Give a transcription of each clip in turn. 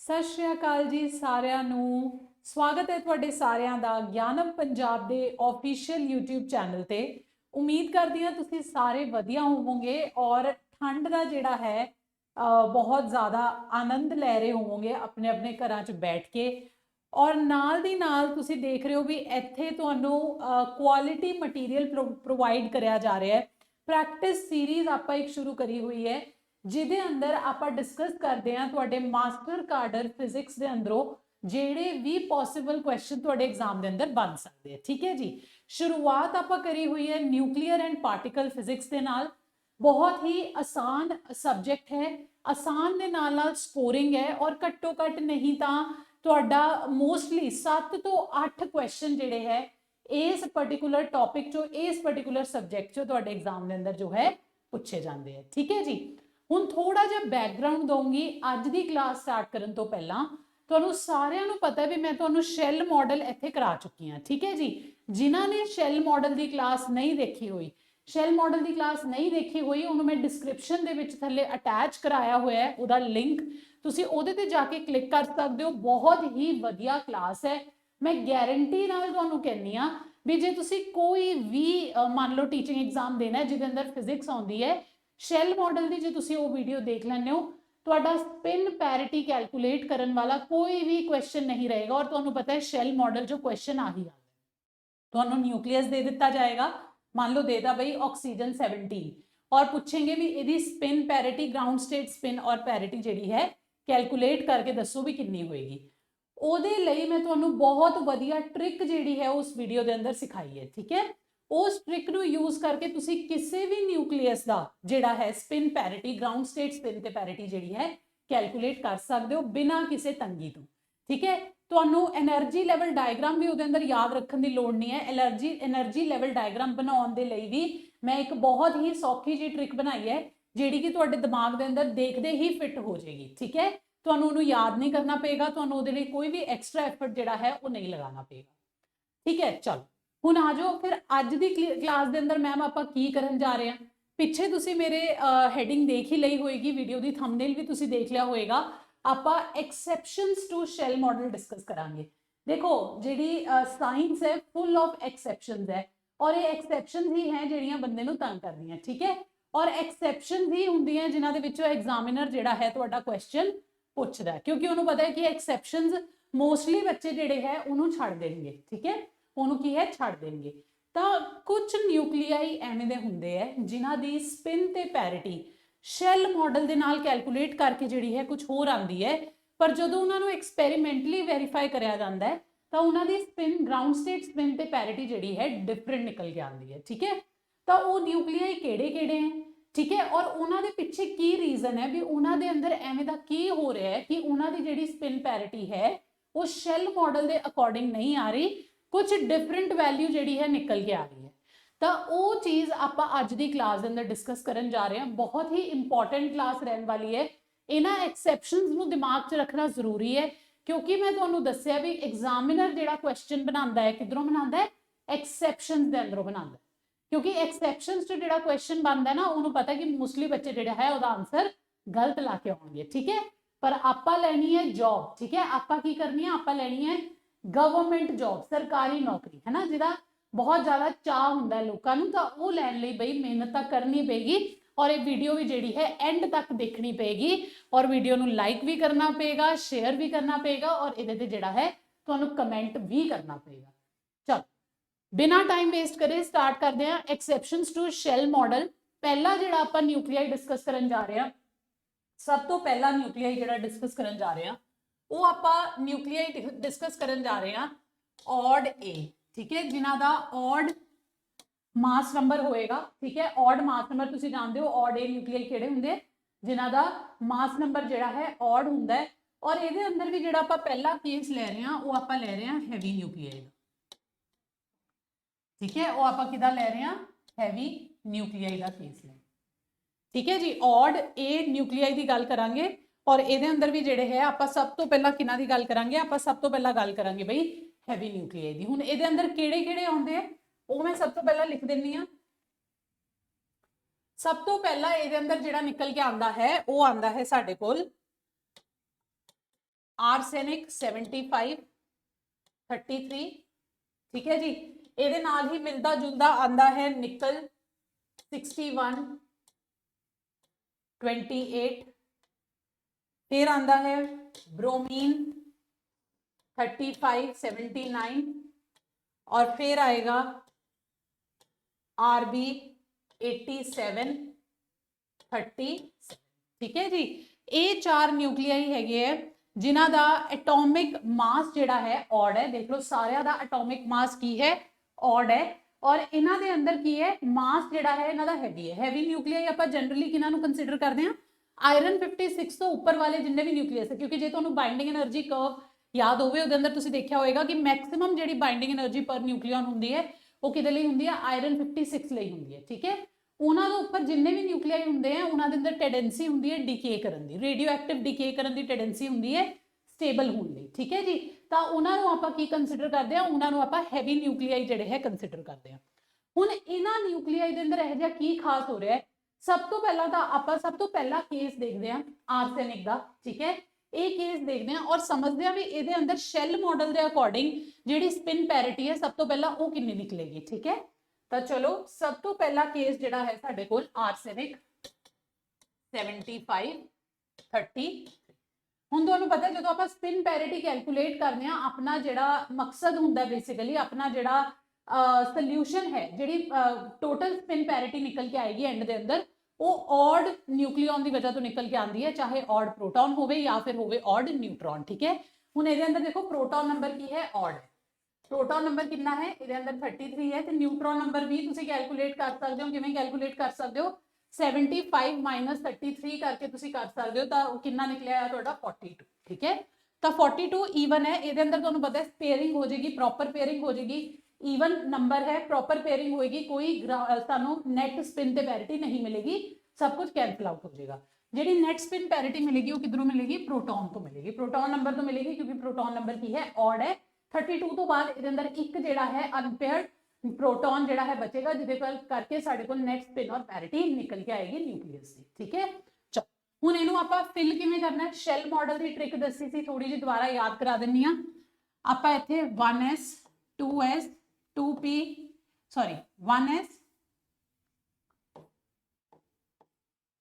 सत श्री अकाल जी सारिਆਂ ਨੂੰ स्वागत है ਤੁਹਾਡੇ ਸਾਰਿਆਂ ਦਾ ਗਿਆਨਮ ਪੰਜਾਬ ਦੇ ऑफिशियल YouTube चैनल ਤੇ। उम्मीद करती हाँ ਤੁਸੀਂ ਸਾਰੇ ਵਧੀਆ ਹੋਵੋਗੇ और ठंड ਦਾ ਜਿਹੜਾ है बहुत ज़्यादा आनंद ਲੈ ਰਹੇ ਹੋਵੋਗੇ अपने अपने ਘਰਾਂ 'ਚ बैठ के। और नाल दी नाल तुसी देख रहे हो भी ਇੱਥੇ ਤੁਹਾਨੂੰ क्वालिटी मटीरियल प्रोवाइड करिया जा रहा है। प्रैक्टिस सीरीज़ ਆਪਾਂ एक शुरू करी हुई है जिहदे अंदर आपां डिस्कस करते हैं तुहाडे मास्टर कार्डर फिजिक्स के अंदरों ਜਿਹੜੇ भी पॉसिबल क्वेश्चन तुहाडे एग्जाम के अंदर बन सकते हैं। ठीक है जी, शुरुआत आपां करी हुई है न्यूक्लियर एंड पार्टिकल फिजिक्स के नाल। बहुत ही आसान सबजैक्ट है, आसान के नाल नाल स्कोरिंग है और घट्टो घट नहीं तो तुहाडा मोस्टली 7 तो 8 क्वेश्चन जिहड़े है इस पर्टिकुलर टॉपिक चो इस पर्टिकुलर सबजैक्ट चो तुहाडे एग्जाम के अंदर जो है पूछे जाते हैं। ठीक है जी, हुण थोड़ा जिहा बैकग्राउंड दूंगी अज की क्लास स्टार्ट करन तो पहला। तुहानूं सारिआं नूं पता है भी मैं तुहानूं शैल मॉडल इत्थे करा चुकी हाँ। ठीक है जी, जिन्हां ने शैल मॉडल की क्लास नहीं देखी हुई, शैल मॉडल की क्लास नहीं देखी हुई, उन्होंने मैं डिस्क्रिप्शन दे विच थल्ले अटैच कराया हुआ है उहदा लिंक, तुसीं उहदे ते जाके क्लिक कर सकते हो। बहुत ही वधिया क्लास है, मैं गारंटी नाल तुहानूं कहनी हाँ भी जे तुसीं कोई भी मान लो टीचिंग एग्जाम देना है जिहदे अंदर फिजिक्स आउंदी है, शैल मॉडल की जो तुसीं वो वीडियो देख लैंदे हो तुहाडा स्पिन पैरिटी कैलकुलेट करन वाला कोई भी क्वेश्चन नहीं रहेगा। और तुहानूं पता है शैल मॉडल जो क्वेश्चन आ ही आंदा, तुहानूं न्यूक्लियस दे दिता जाएगा, मान लो देता भाई ऑक्सीजन 17 और पूछेंगे भी इहदी spin parity ground state spin और पैरिटी जिहड़ी है कैलकुलेट करके दसो भी कितनी होएगी। ਉਹਦੇ ਲਈ मैं तुहानूं बहुत वधिया ट्रिक जिहड़ी है उस वीडियो के अंदर सिखाई है। ठीक है, उस ट्रिक नूं यूज करके तुसी किसी भी न्यूक्लियस का जिहड़ा है spin parity ground state spin ते पैरिटी जिहड़ी है कैलकुलेट कर सकते हो बिना किसी तंगी तो। ठीक है, तुहानूं एनर्जी लैवल डायग्राम भी उहदे अंदर याद रखने की लोड़ नहीं है। एनर्जी लैवल डायग्राम बनाउण दे लई भी मैं एक बहुत ही सौखी जी ट्रिक बनाई है जिहड़ी कि तुहाडे दिमाग के अंदर देखते ही फिट हो जाएगी। ठीक है, तुहानूं उहनूं याद नहीं करना पेगा, तुहानूं उहदे लई कोई भी एक्सट्रा एफर्ट जिहड़ा है वो नहीं लगाना पेगा। ठीक है, चलो हुण आ जाओ फिर अज की क्लास के अंदर मैम आपां की करन जा रहे हैं। पिछे तुसी मेरे हैडिंग देख ही लई होएगी, वीडियो की थंबनेल भी तुसी देख लिया होएगा। आपां एक्सैप्शनस टू शैल मॉडल डिस्कस करांगे। देखो जिहड़ी साइंस है फुल ऑफ एक्सैप्शनस है और ये एक्सैप्शनस ही हैं जिहड़ियां बंदे नूं तंग करदियां। ठीक है, और एक्सैप्शनस ही हुंदियां जिन्हां दे विचों एग्जामिनर जिहड़ा है तुहाडा क्वेश्चन पुछदा है, क्योंकि उन्होंने पता है कि एक्सैप्शनस मोस्टली बच्चे जिहड़े है उन्होंने छड्ड देणगे। ठीक है, उन्होंने की है छड्ड देणगे। तो कुछ न्यूक्लियाई एवें दे हुंदे है जिन्हां दी स्पिन ते पैरिटी शैल मॉडल दे नाल कैलकुलेट करके जिहड़ी है कुछ होर आंदी है, पर जदों उन्हां नूं एक्सपैरीमेंटली वेरीफाई करिया जांदा है तो उन्हां दी स्पिन ग्राउंड स्टेट स्पिन ते पैरिटी जिहड़ी है डिफरेंट निकल के आंदी है। ठीक है, तो वो न्यूक्लियाई किहड़े-किहड़े हैं। ठीक है, और उन्होंने पिछे की रीजन है भी उन्होंने अंदर एवें दा की हो रहा है कि उन्होंने जिहड़ी स्पिन पैरिटी है वो शैल मॉडल के अकॉर्डिंग नहीं आ रही, कुछ डिफरेंट वैल्यू जिहड़ी है निकल के आ रही है। तो वो चीज़ आपां अज दी क्लास के अंदर डिस्कस करन जा रहे हैं। बहुत ही इंपॉर्टेंट क्लास रहने वाली है। इन्हां एक्सैप्शनस नूं दिमाग च रखना जरूरी है, क्योंकि मैं तुहानूं दस्सिया भी एग्जामिनर जिहड़ा क्वेश्चन बनांदा है किधरों बनांदा है, एक्सैप्शनस दे अंदरों बनांदा है। क्योंकि एक्सैप्शनस जो जिहड़ा क्वेश्चन बनता है ना उन्होंने पता है कि मोस्टली बच्चे जिहड़ा है उसका आंसर गलत ला के आउणगे। ठीक है, पर आपां लैनी है जॉब। ठीक है, आपां की करनी है, आपां लैनी है गवर्नमेंट जॉब, सरकारी नौकरी है ना, जिहदा बहुत ज़्यादा चाह हुंदा है लोकां नूं, तां वो लैण लई बई मेहनत तां करनी पेगी और ये वीडियो भी जिहड़ी है एंड तक देखनी पेगी और वीडियो नूं लाइक भी करना पेगा, शेयर भी करना पेगा और इहदे ते जिहड़ा है तुहानूं कमेंट भी करना पेगा। चलो बिना टाइम वेस्ट करे स्टार्ट करते हैं एक्सैप्शनस टू शैल मॉडल। पहला जिहड़ा आपां न्यूक्लियाई डिस्कस करन जा रहे हैं, सब तो पहला न्यूक्लियाई जिहड़ा डिस्कस करन जा रहे हैं वो आपां न्यूक्लियाई डिस्कस करन जा रहे हैं ऑड ए। ठीक है, जिन्हां दा ऑड मास नंबर होएगा। ठीक है, ऑड मास नंबर तुसीं जानदे हो ऑड ए न्यूक्लियाई किहड़े हुंदे, जिन्हां दा मास नंबर जिहड़ा है ऑड हुंदा है। और इहदे अंदर भी जिहड़ा आपां पहला केस लै रहे हैं वो आपां लै रहे हैं हैवी न्यूक्लियाई दा। ठीक है, वो आपां किहदा लै रहे हैं, हैवी न्यूक्लियाई का केस लै। ठीक है जी, ऑड ए न्यूक्लियाई की गल करांगे और इहदे अंदर भी जिहड़े है आपां सब तो पहला किहनां दी गल करांगे, आपां सब तो पहला गल करांगे बई हैवी न्यूक्लियाई दी। हुण इहदे अंदर किहड़े-किहड़े आउंदे आ वो मैं सब तो पहला लिख दिंदी हां। सब तो पहला इहदे अंदर जिहड़ा निकल के आंदा है वो आंदा है साडे कोल ਆਰਸੈਨਿਕ 75 33, ठीक है जी। ਇਹਦੇ ਨਾਲ ਹੀ ਮਿਲਦਾ ਜੁਲਦਾ ਆਂਦਾ ਹੈ ਨਿਕਲ 61 28, फिर आंदा है ब्रोमीन 35 79, और फिर आएगा आरबी 87 30, ठीक है जी। ਇਹ 4 ਨਿਊਕਲੀਆਈ ਹੈਗੇ ਹੈ ਜਿਨ੍ਹਾਂ ਦਾ ਐਟੋਮਿਕ ਮਾਸ ਜਿਹੜਾ ਹੈ ਔਡ ਹੈ। ਦੇਖ ਲਓ ਸਾਰਿਆਂ ਦਾ ਐਟੋਮਿਕ ਮਾਸ ਕੀ ਹੈ, ਔਡ ਹੈ, ਔਰ ਇਹਨਾਂ ਦੇ ਅੰਦਰ ਕੀ ਹੈ, ਮਾਸ ਜਿਹੜਾ ਹੈ ਇਹਨਾਂ ਦਾ ਹੈਵੀ ਹੈ। ਹੈਵੀ ਨਿਊਕਲੀਆਈ ਆਪਾਂ ਜਨਰਲੀ ਕਿਹਨਾਂ ਨੂੰ ਕੰਸੀਡਰ ਕਰਦੇ ਹਾਂ, ਆਇਰਨ 56 ਤੋਂ ਉੱਪਰ ਵਾਲੇ ਜਿੰਨੇ ਵੀ ਨਿਊਕਲੀਅਸ ਹੈ, ਕਿਉਂਕਿ ਜੇ ਤੁਹਾਨੂੰ ਬਾਈਂਡਿੰਗ એનર્ਜੀ ਕਰਵ ਯਾਦ ਹੋਵੇ ਉਹਦੇ ਅੰਦਰ ਤੁਸੀਂ ਦੇਖਿਆ ਹੋਵੇਗਾ ਕਿ ਮੈਕਸਿਮਮ ਜਿਹੜੀ ਬਾਈਂਡਿੰਗ એનર્ਜੀ ਪਰ ਨਿਊਕਲੀਅਨ ਹੁੰਦੀ ਹੈ ਉਹ ਕਿਹਦੇ ਲਈ ਹੁੰਦੀ ਹੈ, ਆਇਰਨ 56 ਲਈ ਹੁੰਦੀ ਹੈ, ਠੀਕ ਹੈ। ਉਹਨਾਂ ਦੇ ਉੱਪਰ ਜਿੰਨੇ ਵੀ ਨਿਊਕਲੀਆਈ ਹੁੰਦੇ ਆ ਉਹਨਾਂ ਦੇ ਅੰਦਰ ਟੈਂਡੈਂਸੀ ਹੁੰਦੀ ਹੈ ਡੀਕੇ ਕਰਨ ਦੀ, ਰੇਡੀਓ ਐਕਟਿਵ ਡੀਕੇ ਕਰਨ ਦੀ ਟੈਂਡੈਂਸੀ ਹੁੰਦੀ ਹੈ ਸਟੇਬਲ ਹੋਣ ਲਈ, ਠੀਕ ਹੈ ਜੀ। ਤਾਂ ਉਹਨਾਂ ਨੂੰ ਆਪਾਂ ਕੀ ਕੰਸੀਡਰ ਕਰਦੇ ਆ, ਉਹਨਾਂ ਨੂੰ ਆਪਾਂ ਹੈਵੀ ਨਿਊਕਲੀਆਈ ਜਿਹੜੇ ਹੈ ਕੰਸੀਡਰ ਕਰਦੇ ਆ। ਹੁਣ ਇਹਨਾਂ ਨਿਊਕਲੀਆਈ ਦੇ ਅੰਦਰ ਇਹੋ ਜਿਹਾ ਕੀ ਖਾਸ ਹੋ ਰਿਹਾ ਹੈ, ਸਭ ਤੋਂ ਪਹਿਲਾਂ ਤਾਂ ਆਪਾਂ ਸਭ ਤੋਂ ਪਹਿਲਾ ਕੇਸ ਦੇਖਦੇ ਹਾਂ ਆਰਸੈਨਿਕ ਦਾ, ਠੀਕ ਹੈ। ਇਹ ਕੇਸ ਦੇਖਦੇ ਹਾਂ ਔਰ ਸਮਝਦੇ ਹਾਂ ਵੀ ਇਹਦੇ ਅੰਦਰ ਸ਼ੈਲ ਮਾਡਲ ਦੇ ਅਕੋਰਡਿੰਗ ਜਿਹੜੀ ਸਪਿਨ ਪੈਰਿਟੀ ਹੈ ਸਭ ਤੋਂ ਪਹਿਲਾਂ ਉਹ ਕਿੰਨੀ ਨਿਕਲੇਗੀ, ਠੀਕ ਹੈ। ਤਾਂ ਚਲੋ ਸਭ ਤੋਂ ਪਹਿਲਾ ਕੇਸ ਜਿਹੜਾ ਹੈ ਸਾਡੇ ਕੋਲ ਆਰਸੈਨਿਕ 75 30। ਹੁਣ ਤੁਹਾਨੂੰ ਪਤਾ ਜਦੋਂ ਆਪਾਂ ਸਪਿਨ ਪੈਰਿਟੀ ਕੈਲਕੂਲੇਟ ਕਰਦੇ ਹਾਂ ਆਪਣਾ ਜਿਹੜਾ ਮਕਸਦ ਹੁੰਦਾ ਬੇਸਿਕਲੀ ਆਪਣਾ ਜਿਹੜਾ ਸੋਲੂਸ਼ਨ ਹੈ, ਜਿਹੜੀ ਟੋਟਲ ਸਪਿਨ ਪੈਰਿਟੀ ਨਿਕਲ ਕੇ ਆਏਗੀ ਐਂਡ ਦੇ ਅੰਦਰ ਉਹ ਔਡ ਨਿਊਕਲੀਓਨ ਦੀ ਵਜ੍ਹਾ ਤੋਂ ਨਿਕਲ ਕੇ ਆਉਂਦੀ ਹੈ, ਚਾਹੇ ਔਡ ਪ੍ਰੋਟੋਨ ਹੋਵੇ ਜਾਂ ਫਿਰ ਹੋਵੇ ਔਡ ਨਿਊਟਰੋਨ, ਠੀਕ ਹੈ। ਹੁਣ ਇਹਦੇ ਅੰਦਰ ਦੇਖੋ ਪ੍ਰੋਟੋਨ ਨੰਬਰ ਕੀ ਹੈ, ਔਡ ਹੈ। ਪ੍ਰੋਟੋਨ ਨੰਬਰ ਕਿੰਨਾ ਹੈ, ਇਹਦੇ ਅੰਦਰ 33 ਹੈ, ਤੇ ਨਿਊਟਰੋਨ ਨੰਬਰ ਵੀ ਤੁਸੀਂ ਕੈਲਕੂਲੇਟ ਕਰ ਸਕਦੇ ਹੋ। ਕਿਵੇਂ ਕੈਲਕੂਲੇਟ ਕਰ ਸਕਦੇ ਹੋ, 75 ਮਾਈਨਸ 33 ਕਰਕੇ ਤੁਸੀਂ ਕਰ ਸਕਦੇ ਹੋ, ਤਾਂ ਉਹ ਕਿੰਨਾ ਨਿਕਲਿਆ ਹੈ ਤੁਹਾਡਾ 42, ਠੀਕ ਹੈ। ਤਾਂ 42 ਈਵਨ ਹੈ, ਇਹਦੇ ਅੰਦਰ ਤੁਹਾਨੂੰ ਪਤਾ ਹੈ ਪੇਅਰਿੰਗ ਹੋ ਜਾਏਗੀ, ਪ੍ਰੋਪਰ ਪੇਅਰਿੰਗ ਹੋ ਜਾਏਗੀ, ਈਵਨ ਨੰਬਰ ਹੈ, ਪ੍ਰੋਪਰ ਪੇਅਰਿੰਗ ਹੋਏਗੀ, ਕੋਈ ਸਾਨੂੰ ਨੈਟ ਸਪਿਨ ਤੇ ਪੈਰਿਟੀ ਨਹੀਂ ਮਿਲੇਗੀ, ਸਭ ਕੁਝ ਕੈਂਸਲ ਆਊਟ ਹੋ ਜਾਏਗਾ। ਜਿਹੜੀ ਨੈਟ ਸਪਿਨ ਪੈਰਿਟੀ ਮਿਲੇਗੀ ਉਹ ਕਿਧਰੋਂ ਮਿਲੇਗੀ, ਪ੍ਰੋਟੋਨ ਤੋਂ ਮਿਲੇਗੀ, ਪ੍ਰੋਟੋਨ ਨੰਬਰ ਤੋਂ ਮਿਲੇਗੀ, ਕਿਉਂਕਿ ਪ੍ਰੋਟੋਨ ਨੰਬਰ ਕੀ ਹੈ, ਔਡ ਹੈ। 32 ਤੋਂ ਬਾਅਦ ਇਹਦੇ ਅੰਦਰ ਇੱਕ ਜਿਹੜਾ ਹੈ ਅਨਪੇਅਰਡ ਪ੍ਰੋਟੋਨ ਜਿਹੜਾ ਹੈ ਬਚੇਗਾ, ਜਿਹਦੇ ਕਰਕੇ ਸਾਡੇ ਕੋਲ ਨੈਟ ਸਪਿਨ ਔਰ ਪੈਰਿਟੀ ਨਿਕਲ ਕੇ ਆਏਗੀ ਨਿਊਕਲੀਅਸ ਦੀ, ਠੀਕ ਹੈ। ਹੁਣ ਇਹਨੂੰ ਆਪਾਂ ਫਿਲ ਕਿਵੇਂ ਕਰਨਾ ਹੈ, ਸ਼ੈਲ ਮਾਡਲ ਦੀ ਟ੍ਰਿਕ ਦੱਸੀ ਸੀ, ਥੋੜੀ ਜਿਹੀ ਦੁਬਾਰਾ ਯਾਦ ਕਰਾ ਦਿੰਨੀ ਆ। ਆਪਾਂ ਇੱਥੇ 1s 2s 2p sorry 1s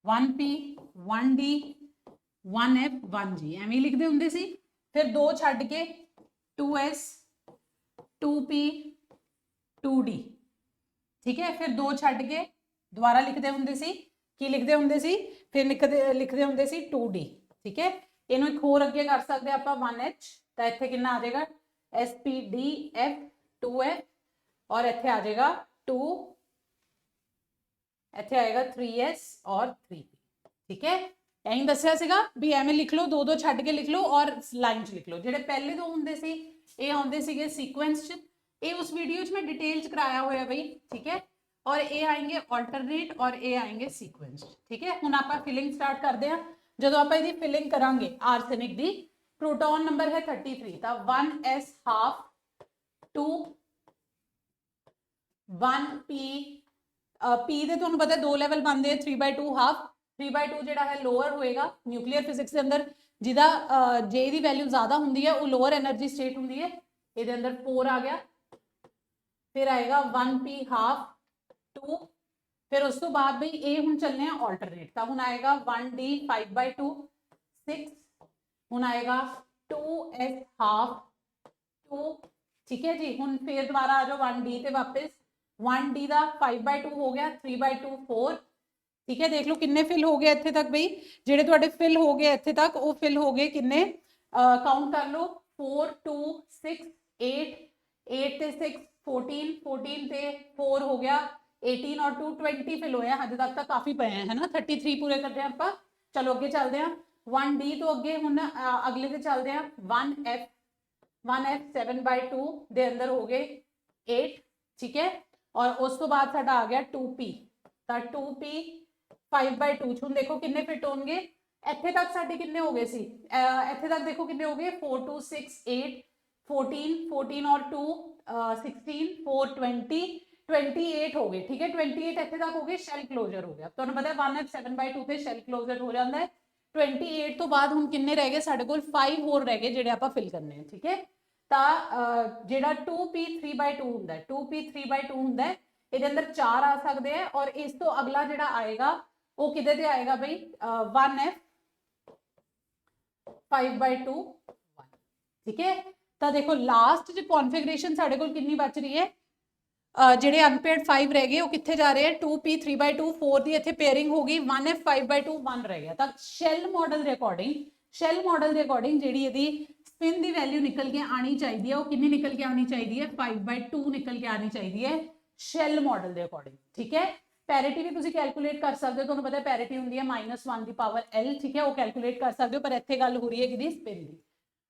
1p 1d 1f 1g ਐਵੇਂ ਲਿਖਦੇ ਹੁੰਦੇ ਸੀ। ਫਿਰ 2 ਛੱਡ ਕੇ 2s 2p 2d, ਠੀਕ ਹੈ। ਫਿਰ 2 ਛੱਡ ਕੇ ਦੁਬਾਰਾ ਲਿਖਦੇ ਹੁੰਦੇ ਸੀ, ਕੀ ਲਿਖਦੇ ਹੁੰਦੇ ਸੀ, ਫਿਰ ਲਿਖਦੇ ਹੁੰਦੇ ਸੀ 2d, ਠੀਕ ਹੈ। ਇਹਨੂੰ ਇੱਕ ਹੋਰ ਅੱਗੇ ਕਰ ਸਕਦੇ ਆਪਾਂ 1h, ਤਾਂ ਇੱਥੇ ਕਿੰਨਾ ਆ ਜਾਏਗਾ spdf 2f, और ਇੱਥੇ ਆ ਜਾਏਗਾ 2, ਇੱਥੇ ਆਏਗਾ 3s और 3p, ਠੀਕ ਹੈ। ਐਂ ਦੱਸਿਆ ਸੀਗਾ ਵੀ ਐਵੇਂ ਲਿਖ ਲਓ, 2 ਛੱਡ ਕੇ ਲਿਖ ਲਓ ਔਰ ਲਾਈਨ 'ਚ ਲਿਖ ਲਓ। ਜਿਹੜੇ ਪਹਿਲੇ 2 ਹੁੰਦੇ ਸੀ ਇਹ ਆਉਂਦੇ ਸੀਗੇ ਸੀਕੁਐਂਸ 'ਚ, ਇਹ उस वीडियो में डिटेल च कराया होया बई, ठीक है। और ये आएंगे ऑल्टरनेट और ये आएंगे सीक्वेंस, ठीक है। हुण आपां फिलिंग स्टार्ट करते हैं। जदों आपां इहदी फिलिंग करांगे आर्सेनिक दी, प्रोटॉन नंबर है 33, तो 1s हाफ 2 1p p ਦੇ ਤੁਹਾਨੂੰ ਪਤਾ 2 ਲੈਵਲ ਬਣਦੇ ਆ, 3/2 ਹਾਫ 3/2 ਜਿਹੜਾ ਹੈ ਲੋਅਰ ਹੋਏਗਾ ਨਿਊਕਲੀਅਰ ਫਿਜ਼ਿਕਸ ਦੇ ਅੰਦਰ, ਜਿਹਦਾ j ਦੀ ਵੈਲਿਊ ਜ਼ਿਆਦਾ ਹੁੰਦੀ ਹੈ ਉਹ ਲੋਅਰ એનર્ਜੀ ਸਟੇਟ ਹੁੰਦੀ ਹੈ। ਇਹਦੇ ਅੰਦਰ 4 ਆ ਗਿਆ, फिर आएगा 1p हाफ 2, फिर उस तो बाद भाई ए हुण चलने ऑल्टरनेट, तो हुण आएगा 1d 5/2 6, हुण आएगा 2s हाफ 2, ठीक है जी। हुण फिर दोबारा आ जाओ 1d ते वापस 1d का 5/2 हो गया, 3/2 4, ठीक है। देख लो किन्ने फिल हो गए इत्थे तक, बई जेडे तुहाडे फिल हो गए इत्थे तक वो फिल हो गए किन्ने, काउंट कर लो 4 2 6 8 8 ते 6 14 14 ते 4 हो गया 18 और 2 20 फिल होया, हजे तक तो काफी पे है ना, 33 पूरे करते हैं आप। चलो अगे चलते हैं 1d तो अगे हुण अगले ते चलते हैं 1f 7/2 दे अंदर हो गए 8, ठीक है। और उस तो बाद साडा आ गया 2p, तो 2p 5/2 हुण देखो किन्ने फिट होणगे, इत्थे तक साडे किन्ने हो गए सी, इत्थे तक देखो किन्ने हो गए 4 2 6 8 14 14 और 2 16 4 20 28 हो गए, ठीक है। 28 इत्थे तक हो गए, शेल क्लोजर हो गया। तुहानूं पता है 1f 7/2 ते शेल क्लोजर हो जाता है, 28 ਤੋਂ ਬਾਅਦ ਹੁਣ ਕਿੰਨੇ ਰਹਿ ਗਏ ਸਾਡੇ ਕੋਲ 5 ਹੋਰ ਰਹਿ ਗਏ ਜਿਹੜੇ ਆਪਾਂ ਫਿਲ ਕਰਨੇ ਆ। ਠੀਕ ਹੈ, ਤਾਂ ਜਿਹੜਾ 2p3/2 ਹੁੰਦਾ 2p3/2 ਹੁੰਦਾ ਇਹਦੇ ਅੰਦਰ 4 ਆ ਸਕਦੇ ਆ ਔਰ ਇਸ ਤੋਂ ਅਗਲਾ ਜਿਹੜਾ ਆਏਗਾ ਉਹ ਕਿਹਦੇ ਤੇ ਆਏਗਾ ਬਈ 1f 5/2 1। ਠੀਕ ਹੈ, ਤਾਂ ਦੇਖੋ ਲਾਸਟ ਚ ਕਨਫਿਗਰੇਸ਼ਨ ਸਾਡੇ ਕੋਲ ਕਿੰਨੀ ਬਚ ਰਹੀ ਹੈ, ਜਿਹੜੇ ਅਨਪੇਅਰਡ 5 ਰਹਿ ਗਏ ਉਹ ਕਿੱਥੇ ਜਾ ਰਹੇ ਆ 2p3/2 4 ਦੀ ਇੱਥੇ ਪੇਅਰਿੰਗ ਹੋ ਗਈ 1f 5/2 1 ਰਹਿ ਗਿਆ। ਤਾਂ ਸ਼ੈਲ ਮਾਡਲ ਦੇ ਅਕੋਰਡਿੰਗ ਜਿਹੜੀ ਇਹਦੀ ਸਪਿਨ ਦੀ ਵੈਲਿਊ ਨਿਕਲ ਕੇ ਆਣੀ ਚਾਹੀਦੀ ਹੈ ਉਹ ਕਿੰਨੀ ਨਿਕਲ ਕੇ ਆਣੀ ਚਾਹੀਦੀ ਹੈ 5/2 ਨਿਕਲ ਕੇ ਆਣੀ ਚਾਹੀਦੀ ਹੈ ਸ਼ੈਲ ਮਾਡਲ ਦੇ ਅਕੋਰਡਿੰਗ। ਠੀਕ ਹੈ, ਪੈਰਿਟੀ ਵੀ ਤੁਸੀਂ ਕੈਲਕੂਲੇਟ ਕਰ ਸਕਦੇ ਹੋ, ਤੁਹਾਨੂੰ ਪਤਾ ਪੈਰਿਟੀ ਹੁੰਦੀ ਹੈ -1 ਦੀ ਪਾਵਰ l। ਠੀਕ ਹੈ, ਉਹ ਕੈਲਕੂਲੇਟ ਕਰ ਸਕਦੇ ਹੋ, ਪਰ ਇੱਥੇ ਗੱਲ ਹੋ ਰਹੀ ਹੈ ਕਿਹਦੀ ਸਪਿਨ ਦੀ।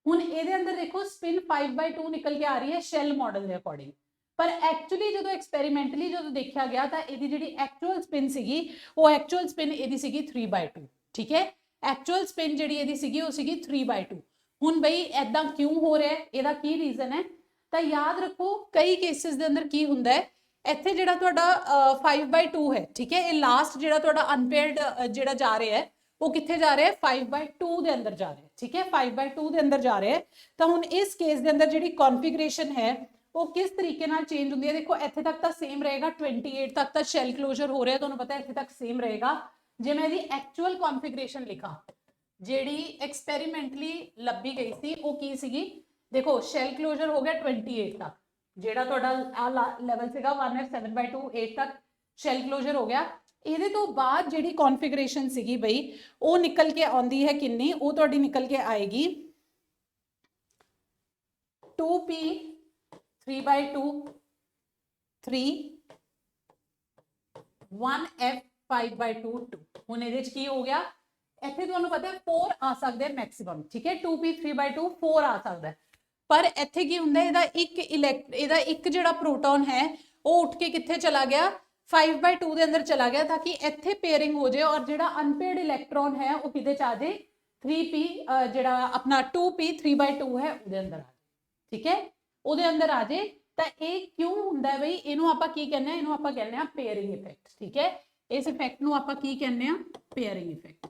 ਹੁਣ ਇਹਦੇ ਅੰਦਰ ਦੇਖੋ ਸਪਿਨ 5/2 ਨਿਕਲ ਕੇ ਆ ਰਹੀ ਹੈ ਸ਼ੈਲ ਮਾਡਲ ਦੇ ਅਕੋਰਡਿੰਗ, ਪਰ ਐਕਚੁਅਲੀ ਜਦੋਂ ਐਕਸਪੈਰੀਮੈਂਟਲੀ ਜਦੋਂ ਦੇਖਿਆ ਗਿਆ ਤਾਂ ਇਹਦੀ ਜਿਹੜੀ ਐਕਚੁਅਲ ਸਪਿਨ ਸੀਗੀ ਉਹ ਐਕਚੁਅਲ ਸਪਿਨ ਇਹਦੀ ਸੀਗੀ 3/2। ਠੀਕ ਹੈ, ਐਕਚੁਅਲ ਸਪਿਨ ਜਿਹੜੀ ਇਹਦੀ ਸੀਗੀ ਉਹ ਸੀਗੀ 3/2। ਹੁਣ ਬਈ ਐਦਾਂ ਕਿਉਂ ਹੋ ਰਿਹਾ, ਇਹਦਾ ਕੀ ਰੀਜ਼ਨ ਹੈ, ਤਾਂ ਯਾਦ ਰੱਖੋ ਕਈ ਕੇਸਿਸ ਦੇ ਅੰਦਰ ਕੀ ਹੁੰਦਾ ਹੈ, ਇੱਥੇ ਜਿਹੜਾ ਤੁਹਾਡਾ 5/2 ਹੈ। ਠੀਕ ਹੈ, ਇਹ ਲਾਸਟ ਜਿਹੜਾ ਤੁਹਾਡਾ ਅਨਪੇਅਰਡ ਜਿਹੜਾ ਜਾ ਰਿਹਾ ਹੈ ਉਹ ਕਿੱਥੇ ਜਾ ਰਿਹਾ ਹੈ 5/2 ਦੇ ਅੰਦਰ ਜਾ ਰਿਹਾ ਹੈ। ਠੀਕ ਹੈ, 5/2 ਦੇ ਅੰਦਰ ਜਾ ਰਿਹਾ ਹੈ। ਤਾਂ ਹੁਣ ਇਸ ਕੇਸ ਦੇ ਅੰਦਰ ਜਿਹੜੀ ਕਨਫਿਗਰੇਸ਼ਨ ਹੈ ਉਹ ਕਿਸ ਤਰੀਕੇ ਨਾਲ ਚੇਂਜ ਹੁੰਦੀ ਹੈ, ਦੇਖੋ ਇੱਥੇ ਤੱਕ ਤਾਂ ਸੇਮ ਰਹੇਗਾ 28 ਤੱਕ ਤਾਂ ਸ਼ੈਲ ਕਲੋਜ਼ਰ ਹੋ ਰਿਹਾ, ਤੁਹਾਨੂੰ ਪਤਾ ਇੱਥੇ ਤੱਕ ਸੇਮ ਰਹੇਗਾ। ਜੇ ਮੈਂ ਇਹਦੀ ਐਕਚੁਅਲ ਕਨਫਿਗਰੇਸ਼ਨ ਲਿਖਾਂ ਜਿਹੜੀ ਐਕਸਪੈਰੀਮੈਂਟਲੀ ਲੱਭੀ ਗਈ ਸੀ ਉਹ ਕੀ ਸੀਗੀ, ਦੇਖੋ ਸ਼ੈਲ ਕਲੋਜ਼ਰ ਹੋ ਗਿਆ 28 ਤੱਕ, ਜਿਹੜਾ ਤੁਹਾਡਾ ਆ ਲੈਵਲ ਸੀਗਾ 1f 7/2 8 ਤੱਕ ਸ਼ੈਲ ਕਲੋਜ਼ਰ ਹੋ ਗਿਆ। ਇਹਦੇ ਤੋਂ ਬਾਅਦ ਜਿਹੜੀ ਕਨਫਿਗਰੇਸ਼ਨ ਸੀਗੀ ਬਈ ਉਹ ਨਿਕਲ ਕੇ ਆਉਂਦੀ ਹੈ ਕਿੰਨੀ, ਉਹ ਤੁਹਾਡੀ ਨਿਕਲ ਕੇ ਆਏਗੀ 2p3/2 3 1f 5/2 2। ਹੁਣ ਇਹਦੇ ਚ ਕੀ ਹੋ ਗਿਆ, ਇੱਥੇ ਤੁਹਾਨੂੰ ਪਤਾ ਹੈ 4 ਆ ਸਕਦੇ ਮੈਕਸਿਮਮ। ਠੀਕ ਹੈ, 2p3/2 4 ਆ ਸਕਦਾ ਹੈ, ਪਰ ਇੱਥੇ ਕੀ ਹੁੰਦਾ ਇਹਦਾ ਇੱਕ ਜਿਹੜਾ ਪ੍ਰੋਟੋਨ ਹੈ ਉਹ ਉੱਠ ਕੇ ਕਿੱਥੇ ਚਲਾ ਗਿਆ 5/2 ਦੇ ਅੰਦਰ ਚਲਾ ਗਿਆ, ਤਾਂ ਕਿ ਇੱਥੇ ਪੇਅਰਿੰਗ ਹੋ ਜਾਏ ਔਰ ਜਿਹੜਾ ਅਨਪੇਅਰਡ ਇਲੈਕਟ੍ਰੋਨ ਹੈ ਉਹ ਕਿਹਦੇ ਚ ਆ ਜਾਏ 3p ਜਿਹੜਾ ਆਪਣਾ 2p3/2 ਹੈ ਉਹਦੇ ਅੰਦਰ ਆ ਜਾਏ। ਠੀਕ ਹੈ, ਉਹਦੇ ਅੰਦਰ ਆ ਜਾਏ। ਤਾਂ ਇਹ ਕਿਉਂ ਹੁੰਦਾ ਹੈ ਬਈ, ਇਹਨੂੰ ਆਪਾਂ ਕੀ ਕਹਿੰਦੇ ਆ, ਇਹਨੂੰ ਆਪਾਂ ਕਹਿੰਦੇ ਆ ਪੇਅਰਿੰਗ ਇਫੈਕਟ। ਠੀਕ ਹੈ, ਇਸ ਇਫੈਕਟ ਨੂੰ ਆਪਾਂ ਕੀ ਕਹਿੰਦੇ ਆ ਪੇਅਰਿੰਗ ਇਫੈਕਟ।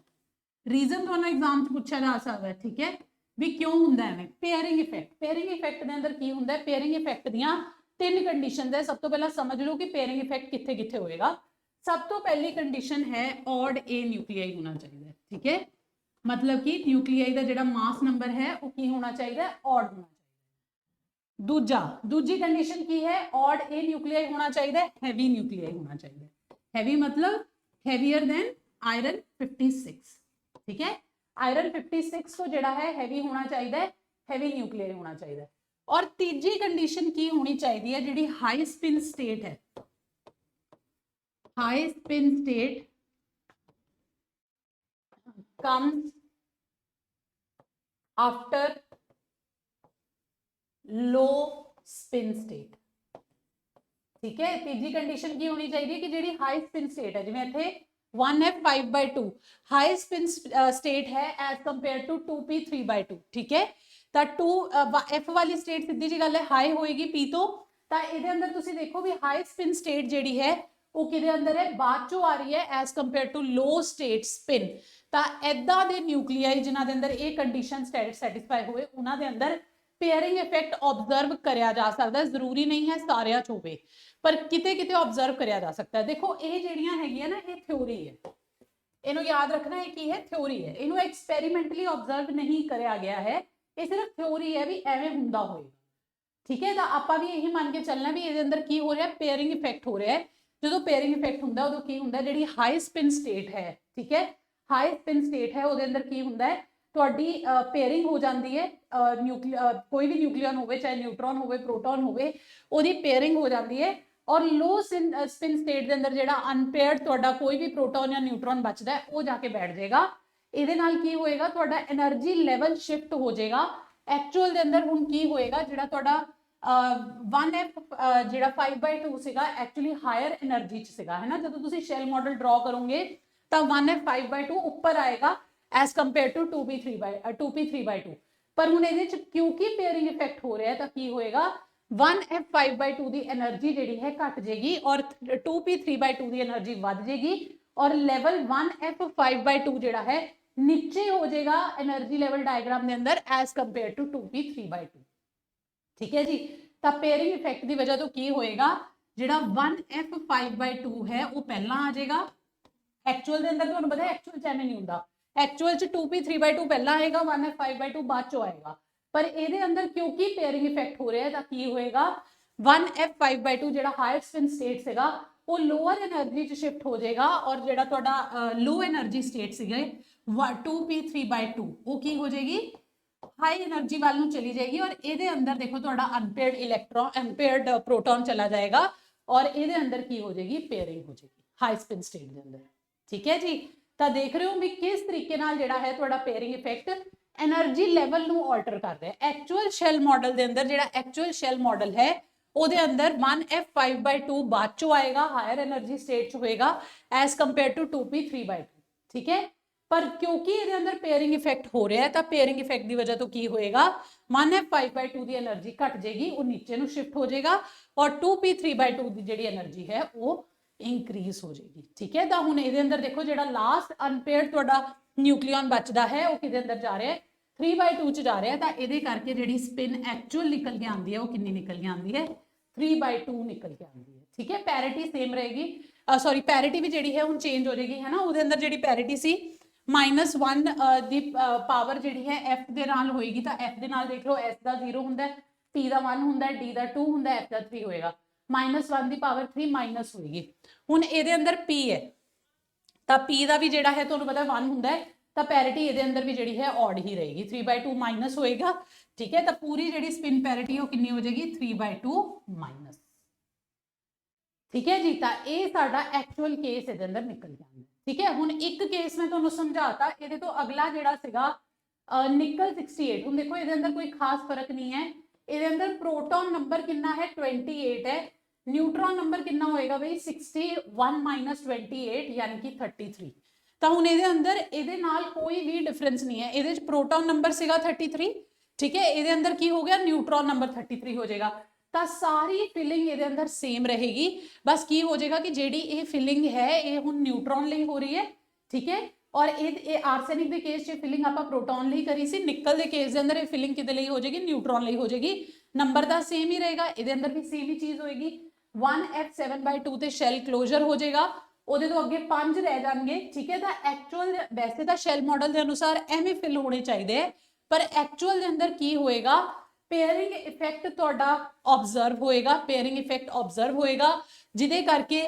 ਰੀਜ਼ਨ ਤੁਹਾਨੂੰ ਐਗਜ਼ਾਮ 'ਚ ਪੁੱਛਿਆ ਜਾ ਸਕਦਾ ਹੈ। ਠੀਕ ਹੈ, ਵੀ ਕਿਉਂ ਹੁੰਦਾ ਐਵੇਂ ਪੇਅਰਿੰਗ ਇਫੈਕਟ। ਪੇਅਰਿੰਗ ਇਫੈਕਟ ਦੇ ਅੰਦਰ ਕੀ ਹੁੰਦਾ ਹੈ, ਪੇਅਰਿੰਗ ਇਫੈਕਟ ਦੀਆਂ 3 ਕੰਡੀਸ਼ਨਸ ਹੈ। ਸਭ ਤੋਂ ਪਹਿਲਾਂ ਸਮਝ ਲਓ ਕਿ ਪੇਅਰਿੰਗ ਇਫੈਕਟ ਕਿੱਥੇ ਕਿੱਥੇ ਹੋਏਗਾ। ਸਭ ਤੋਂ ਪਹਿਲੀ ਕੰਡੀਸ਼ਨ ਹੈ ਔਡ ਏ ਨਿਊਕਲੀਆਈ ਹੋਣਾ ਚਾਹੀਦਾ ਹੈ। ਠੀਕ ਹੈ, ਮਤਲਬ ਕਿ ਨਿਊਕਲੀਆਈ ਦਾ ਜਿਹੜਾ ਮਾਸ ਨੰਬਰ ਹੈ ਉਹ ਕੀ ਹੋਣਾ ਚਾਹੀਦਾ ਹੈ, ਔਡ ਹੋਣਾ ਚਾਹੀਦਾ। ਦੂਜੀ ਕੰਡੀਸ਼ਨ ਕੀ ਹੈ, ਔਡ ਏ ਨਿਊਕਲੀਆਈ ਹੋਣਾ ਚਾਹੀਦਾ ਹੈ, ਹੈਵੀ ਨਿਊਕਲੀਆਈ ਹੋਣਾ ਚਾਹੀਦਾ ਹੈ। ਹੈਵੀ मतलब हैवियर देन आयरन 56। ठीक है, आयरन 56 तो जड़ा है हैवी होना चाहिए, हैवी न्यूक्लियर होना चाहिए। और तीजी कंडीशन की होनी चाहिए है, जी हाई स्पिन स्टेट है, high spin state comes after लो स्पिन स्टेट। ठीक है, तीजी कंडीशन की होनी चाहिए कि जी हाई स्पिन स्टेट है, जिवें इत्थे 1f 5/2 हाई स्पिन स्टेट है एज कंपेयर टू 2p3/2। ठीक है, तो 2f वाली स्टेट सीधी जी गल है हाई होएगी p तो, ਇਹਦੇ ਅੰਦਰ ਤੁਸੀਂ ਦੇਖੋ ਵੀ ਹਾਈ ਸਪਿਨ ਸਟੇਟ ਜਿਹੜੀ ਹੈ ਉਹ ਕਿਹਦੇ ਅੰਦਰ ਹੈ, ਬਾਅਦ ਚੋਂ ਆ ਰਹੀ ਹੈ as compare to low state spin. ਤਾਂ ਇਦਾਂ ਦੇ ਨਿਊਕਲੀਆਈ ਜਿਨ੍ਹਾਂ ਦੇ ਅੰਦਰ ਇਹ ਕੰਡੀਸ਼ਨ ਸੈਟੀਸਫਾਈ ਹੋਏ ਉਹਨਾਂ ਦੇ ਅੰਦਰ ਪੇਅਰਿੰਗ ਇਫੈਕਟ ਆਬਜ਼ਰਵ ਕਰਿਆ ਜਾ ਸਕਦਾ। ਜ਼ਰੂਰੀ ਨਹੀਂ ਹੈ ਸਾਰਿਆਂ ਚ ਹੋਵੇ, ਪਰ ਕਿਤੇ ਕਿਤੇ ਆਬਜ਼ਰਵ ਕਰਿਆ ਜਾ ਸਕਦਾ ਹੈ। ਦੇਖੋ ਇਹ ਜਿਹੜੀਆਂ ਹੈਗੀਆਂ ਨਾ ਇਹ ਥਿਉਰੀ ਹੈ, ਇਹਨੂੰ ਯਾਦ ਰੱਖਣਾ ਹੈ ਕੀ ਹੈ, ਥਿਉਰੀ ਹੈ। ਇਹਨੂੰ ਐਕਸਪੈਰੀਮੈਂਟਲੀ ਆਬਜ਼ਰਵ ਨਹੀਂ ਕਰਿਆ ਗਿਆ ਹੈ, ਇਹ ਸਿਰਫ ਥਿਉਰੀ ਹੈ ਵੀ ਐਵੇਂ ਹੁੰਦਾ ਹੋਏਗਾ। ਠੀਕ ਹੈ, ਤਾਂ ਆਪਾਂ ਵੀ ਇਹੀ ਮੰਨ ਕੇ ਚੱਲਣਾ ਵੀ ਇਹਦੇ ਅੰਦਰ ਕੀ ਹੋ ਰਿਹਾ, ਪੇਅਰਿੰਗ ਇਫੈਕਟ ਹੋ ਰਿਹਾ ਹੈ। ਜਦੋਂ ਪੇਅਰਿੰਗ ਇਫੈਕਟ ਹੁੰਦਾ ਉਦੋਂ ਕੀ ਹੁੰਦਾ, ਜਿਹੜੀ ਹਾਈ ਸਪਿਨ ਸਟੇਟ ਹੈ, ਠੀਕ ਹੈ, ਹਾਈ ਸਪਿਨ ਸਟੇਟ ਹੈ ਉਹਦੇ ਅੰਦਰ ਕੀ ਹੁੰਦਾ ਹੈ, ਤੁਹਾਡੀ ਪੇਅਰਿੰਗ ਹੋ ਜਾਂਦੀ ਹੈ। ਕੋਈ ਵੀ ਨਿਊਕਲੀਅਨ ਹੋਵੇ, ਚਾਹੇ ਨਿਊਟਰੋਨ ਹੋਵੇ, ਪ੍ਰੋਟੋਨ ਹੋਵੇ, ਉਹਦੀ ਪੇਅਰਿੰਗ ਹੋ ਜਾਂਦੀ ਹੈ। ਔਰ ਲੋ ਸਪਿਨ ਸਟੇਟ ਦੇ ਅੰਦਰ ਜਿਹੜਾ ਅਨਪੇਅਰਡ ਤੁਹਾਡਾ ਕੋਈ ਵੀ ਪ੍ਰੋਟੋਨ ਜਾਂ ਨਿਊਟਰੋਨ ਬਚਦਾ ਉਹ ਜਾ ਕੇ ਬੈਠ ਜਾਏਗਾ। ਇਹਦੇ ਨਾਲ ਕੀ ਹੋਏਗਾ, ਤੁਹਾਡਾ એનર્ਜੀ ਲੈਵਲ ਸ਼ਿਫਟ ਹੋ ਜਾਏਗਾ। ਐਕਚੁਅਲ ਦੇ ਅੰਦਰ ਹੁਣ ਕੀ ਹੋਏਗਾ, ਜਿਹੜਾ ਤੁਹਾਡਾ 1f ਜਿਹੜਾ 5/2 ਸੀਗਾ ਐਕਚੁਅਲੀ ਹਾਇਰ એનર્ਜੀ ਚ ਸੀਗਾ, ਹੈ ਨਾ। ਜਦੋਂ ਤੁਸੀਂ ਸ਼ੈਲ ਮਾਡਲ ਡਰਾ ਕਰੋਗੇ ਤਾਂ 1f 5/2 ਉੱਪਰ ਆਏਗਾ ਐਸ ਕੰਪੇਅਰ ਟੂ 2p3/2। ਪਰ ਹੁਣ ਇਹਦੇ ਚ ਕਿਉਂਕਿ ਪੇਅਰਿੰਗ ਇਫੈਕਟ ਹੋ ਰਿਹਾ ਹੈ ਤਾਂ ਕੀ ਹੋਏਗਾ, 1f 5/2 ਦੀ એનર્ਜੀ ਜਿਹੜੀ ਹੈ ਘਟ ਜਾਏਗੀ ਔਰ 2p3/2 ਦੀ એનર્ਜੀ ਵੱਧ ਜਾਏਗੀ ਔਰ ਲੈਵਲ 1f 5/2 ਜਿਹੜਾ ਹੈ नीचे हो जाएगा एनर्जी लेवल डायग्राम के अंदर एज कंपेयर टू 2p3/2। ठीक है जी, तो पेयरिंग इफेक्ट की वजह तो की होएगा जिहड़ा 1f5/2 है वो पहला आ जाएगा। एक्चुअल के अंदर तुहानूं पता है एक्चुअल च एवें नहीं हुंदा, एक्चुअल च 2p3/2 पहला आएगा, 1f5/2 बाद चो आएगा। पर ये अंदर क्योंकि पेयरिंग इफेक्ट हो रहा है तो की होएगा 1f5/2 जिहड़ा हायर स्पिन स्टेट सीगा वो लोअर एनर्जी च शिफ्ट हो जाएगा और जिहड़ा तुहाडा लो एनर्जी स्टेट सीगे 2p3/2 वो की हो जाएगी हाई एनर्जी वाल नूं चली जाएगी और ये अंदर देखो तुहाडा अनपेयर्ड इलैक्ट्रॉन अनपेयर्ड प्रोटॉन चला जाएगा और ये अंदर की हो जाएगी पेयरिंग हो जाएगी हाई स्पिन स्टेट के अंदर। ठीक है जी, तो देख रहे हो भी किस तरीके नाल जिहड़ा है तुहाडा पेयरिंग इफेक्ट एनर्जी लैवल नूं ऑल्टर कर रहा है। एक्चुअल शैल मॉडल के अंदर जिहड़ा एक्चुअल शैल मॉडल है ਉਹਦੇ अंदर 1f5/2 बाद चो आएगा, हायर एनर्जी स्टेट च होएगा एज कंपेयर टू 2p3/2। ठीक है, पर क्योंकि ये अंदर पेयरिंग इफेक्ट हो रहा है तो पेयरिंग इफेक्ट की वजह तो की होएगा 1f5/2 की एनर्जी घट जाएगी, वो नीचे नूं शिफ्ट हो जाएगा और 2p3/2 की जिहड़ी एनर्जी है वो इंक्रीज हो जाएगी। ठीक है, तो हुण इहदे अंदर देखो जिहड़ा लास्ट अनपेयर्ड तुहाडा न्यूक्लियन बचदा है वो किहदे अंदर जा रहा है 3/2 च जा रहा है, तो ये करके जिहड़ी स्पिन एक्चुअल निकल के आती है वो कितनी निकल के आती है 3/2 निकल के आती है। ठीक है, पैरिटी सेम रहेगी, सॉरी पैरिटी भी जी है हम चेंज हो जाएगी है ना, वो अंदर जी पैरिटी सी -1 की पावर जी है एफ के नाल होएगी, तो एफ के नाल देख लो एस का 0 होंगे, पी का 1 होंगे, डी का 2 होंगे, एफ का 3 होएगा, -1 की पावर 3 माइनस होएगी। हुण ये अंदर पी है तो पी का भी जोड़ा है तुहानूं पता 1 होंगे, तो पैरिटी ये अंदर भी जी है ऑड ही रहेगी, 3/2 माइनस होएगा। ठीक है, तो पूरी जी स्पिन पैरिटी वो कितनी हो जाएगी 3/2 माइनस। ठीक है जी, तो ये साडा एक्चुअल केस ये अंदर निकल जाता है। ठीक है, हुण एक केस मैं तुहानूं समझाता, ये तो अगला जिहड़ा सीगा निकल 68। हुण देखो ये अंदर कोई खास फर्क नहीं है, ये अंदर प्रोटॉन नंबर कितना है 28 है, न्यूट्रॉन नंबर कितना होएगा भाई 61 माइनस 28 यानी कि 33। तो हुण ये अंदर ये नाल कोई भी डिफरेंस नहीं है, ये प्रोटॉन नंबर सीगा 33। ठीक है, ये अंदर की हो गया न्यूट्रॉन नंबर 33 हो जाएगा, तो सारी फिलिंग ये अंदर सेम रहेगी, बस की हो जाएगा कि जेडी ये फिलिंग है ये हुण न्यूट्रॉन लिए हो रही है। ठीक है, और ये आर्सेनिक के केस च फिलिंग आप प्रोटॉन लिए करी सी, निकल के केस के अंदर ये फिलिंग किहदे लिए हो जाएगी न्यूट्रॉन लिए हो जाएगी, नंबर तो सेम ही रहेगा, ये अंदर भी सेम ही चीज होएगी। 1f7/2 ते शैल क्लोजर हो जाएगा, ਉਹਦੇ तो अगे 5 रह जाएंगे। ठीक है, तो एक्चुअल वैसे तो शैल मॉडल के अनुसार एवें फिल होने चाहिए, पर एक्चुअल के अंदर की होएगा पेयरिंग इफेक्ट तुहाडा ऑब्जर्व होएगा, पेयरिंग इफेक्ट ऑब्जर्व होएगा जिदे करके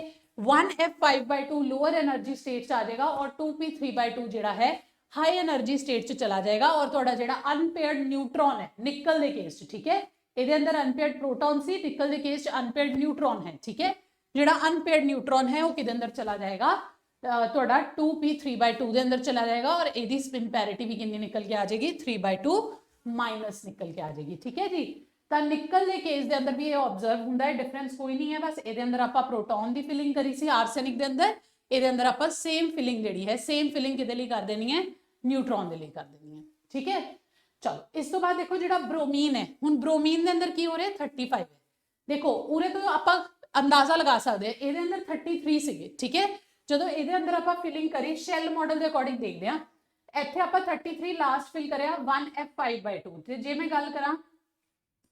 1f5/2 लोअर एनर्जी स्टेट आ जाएगा और 2p3/2 जिहड़ा है हाई एनर्जी स्टेट चला जाएगा और तुहाडा जिहड़ा अनपेयर्ड न्यूट्रॉन है निकल के केस च, ठीक है, ये अंदर अनपेयर्ड प्रोटॉन सी, निकल के केस अनपेयर्ड न्यूट्रॉन है। ठीक है, जिहड़ा अनपेयर्ड न्यूट्रॉन है वो किहदे अंदर चला जाएगा तुहाडा 2p3/2 के अंदर चला जाएगा और यदि स्पिन पैरिटी भी कितनी निकल के आ जाएगी 3/2 माइनस निकल के आ जाएगी। ठीक है जी, तो निकल के केस के अंदर भी ये ऑब्जर्व होंदा है, डिफरेंस कोई नहीं है, बस ये अंदर आप प्रोटॉन की फिलिंग करी सी आर्सेनिक के अंदर, ये अंदर आप सेम फिलिंग जी है सेम फिलिंग किहदे लई कर देनी है न्यूट्रॉन के लिए कर देनी है। ठीक है, चलो इस तो बाद देखो जो ब्रोमीन है, हुण ब्रोमीन के अंदर की हो रहा है 35 है, देखो उरे तो आप अंदाजा लगा सकते हैं, ये अंदर 33 सीगे। ठीक है, जो ये अंदर आप फिलिंग करी शैल मॉडल के अकॉर्डिंग देखते हैं, इत्थे आप 33 लास्ट फिल करिया 1f5/2 ते जे मैं गल करा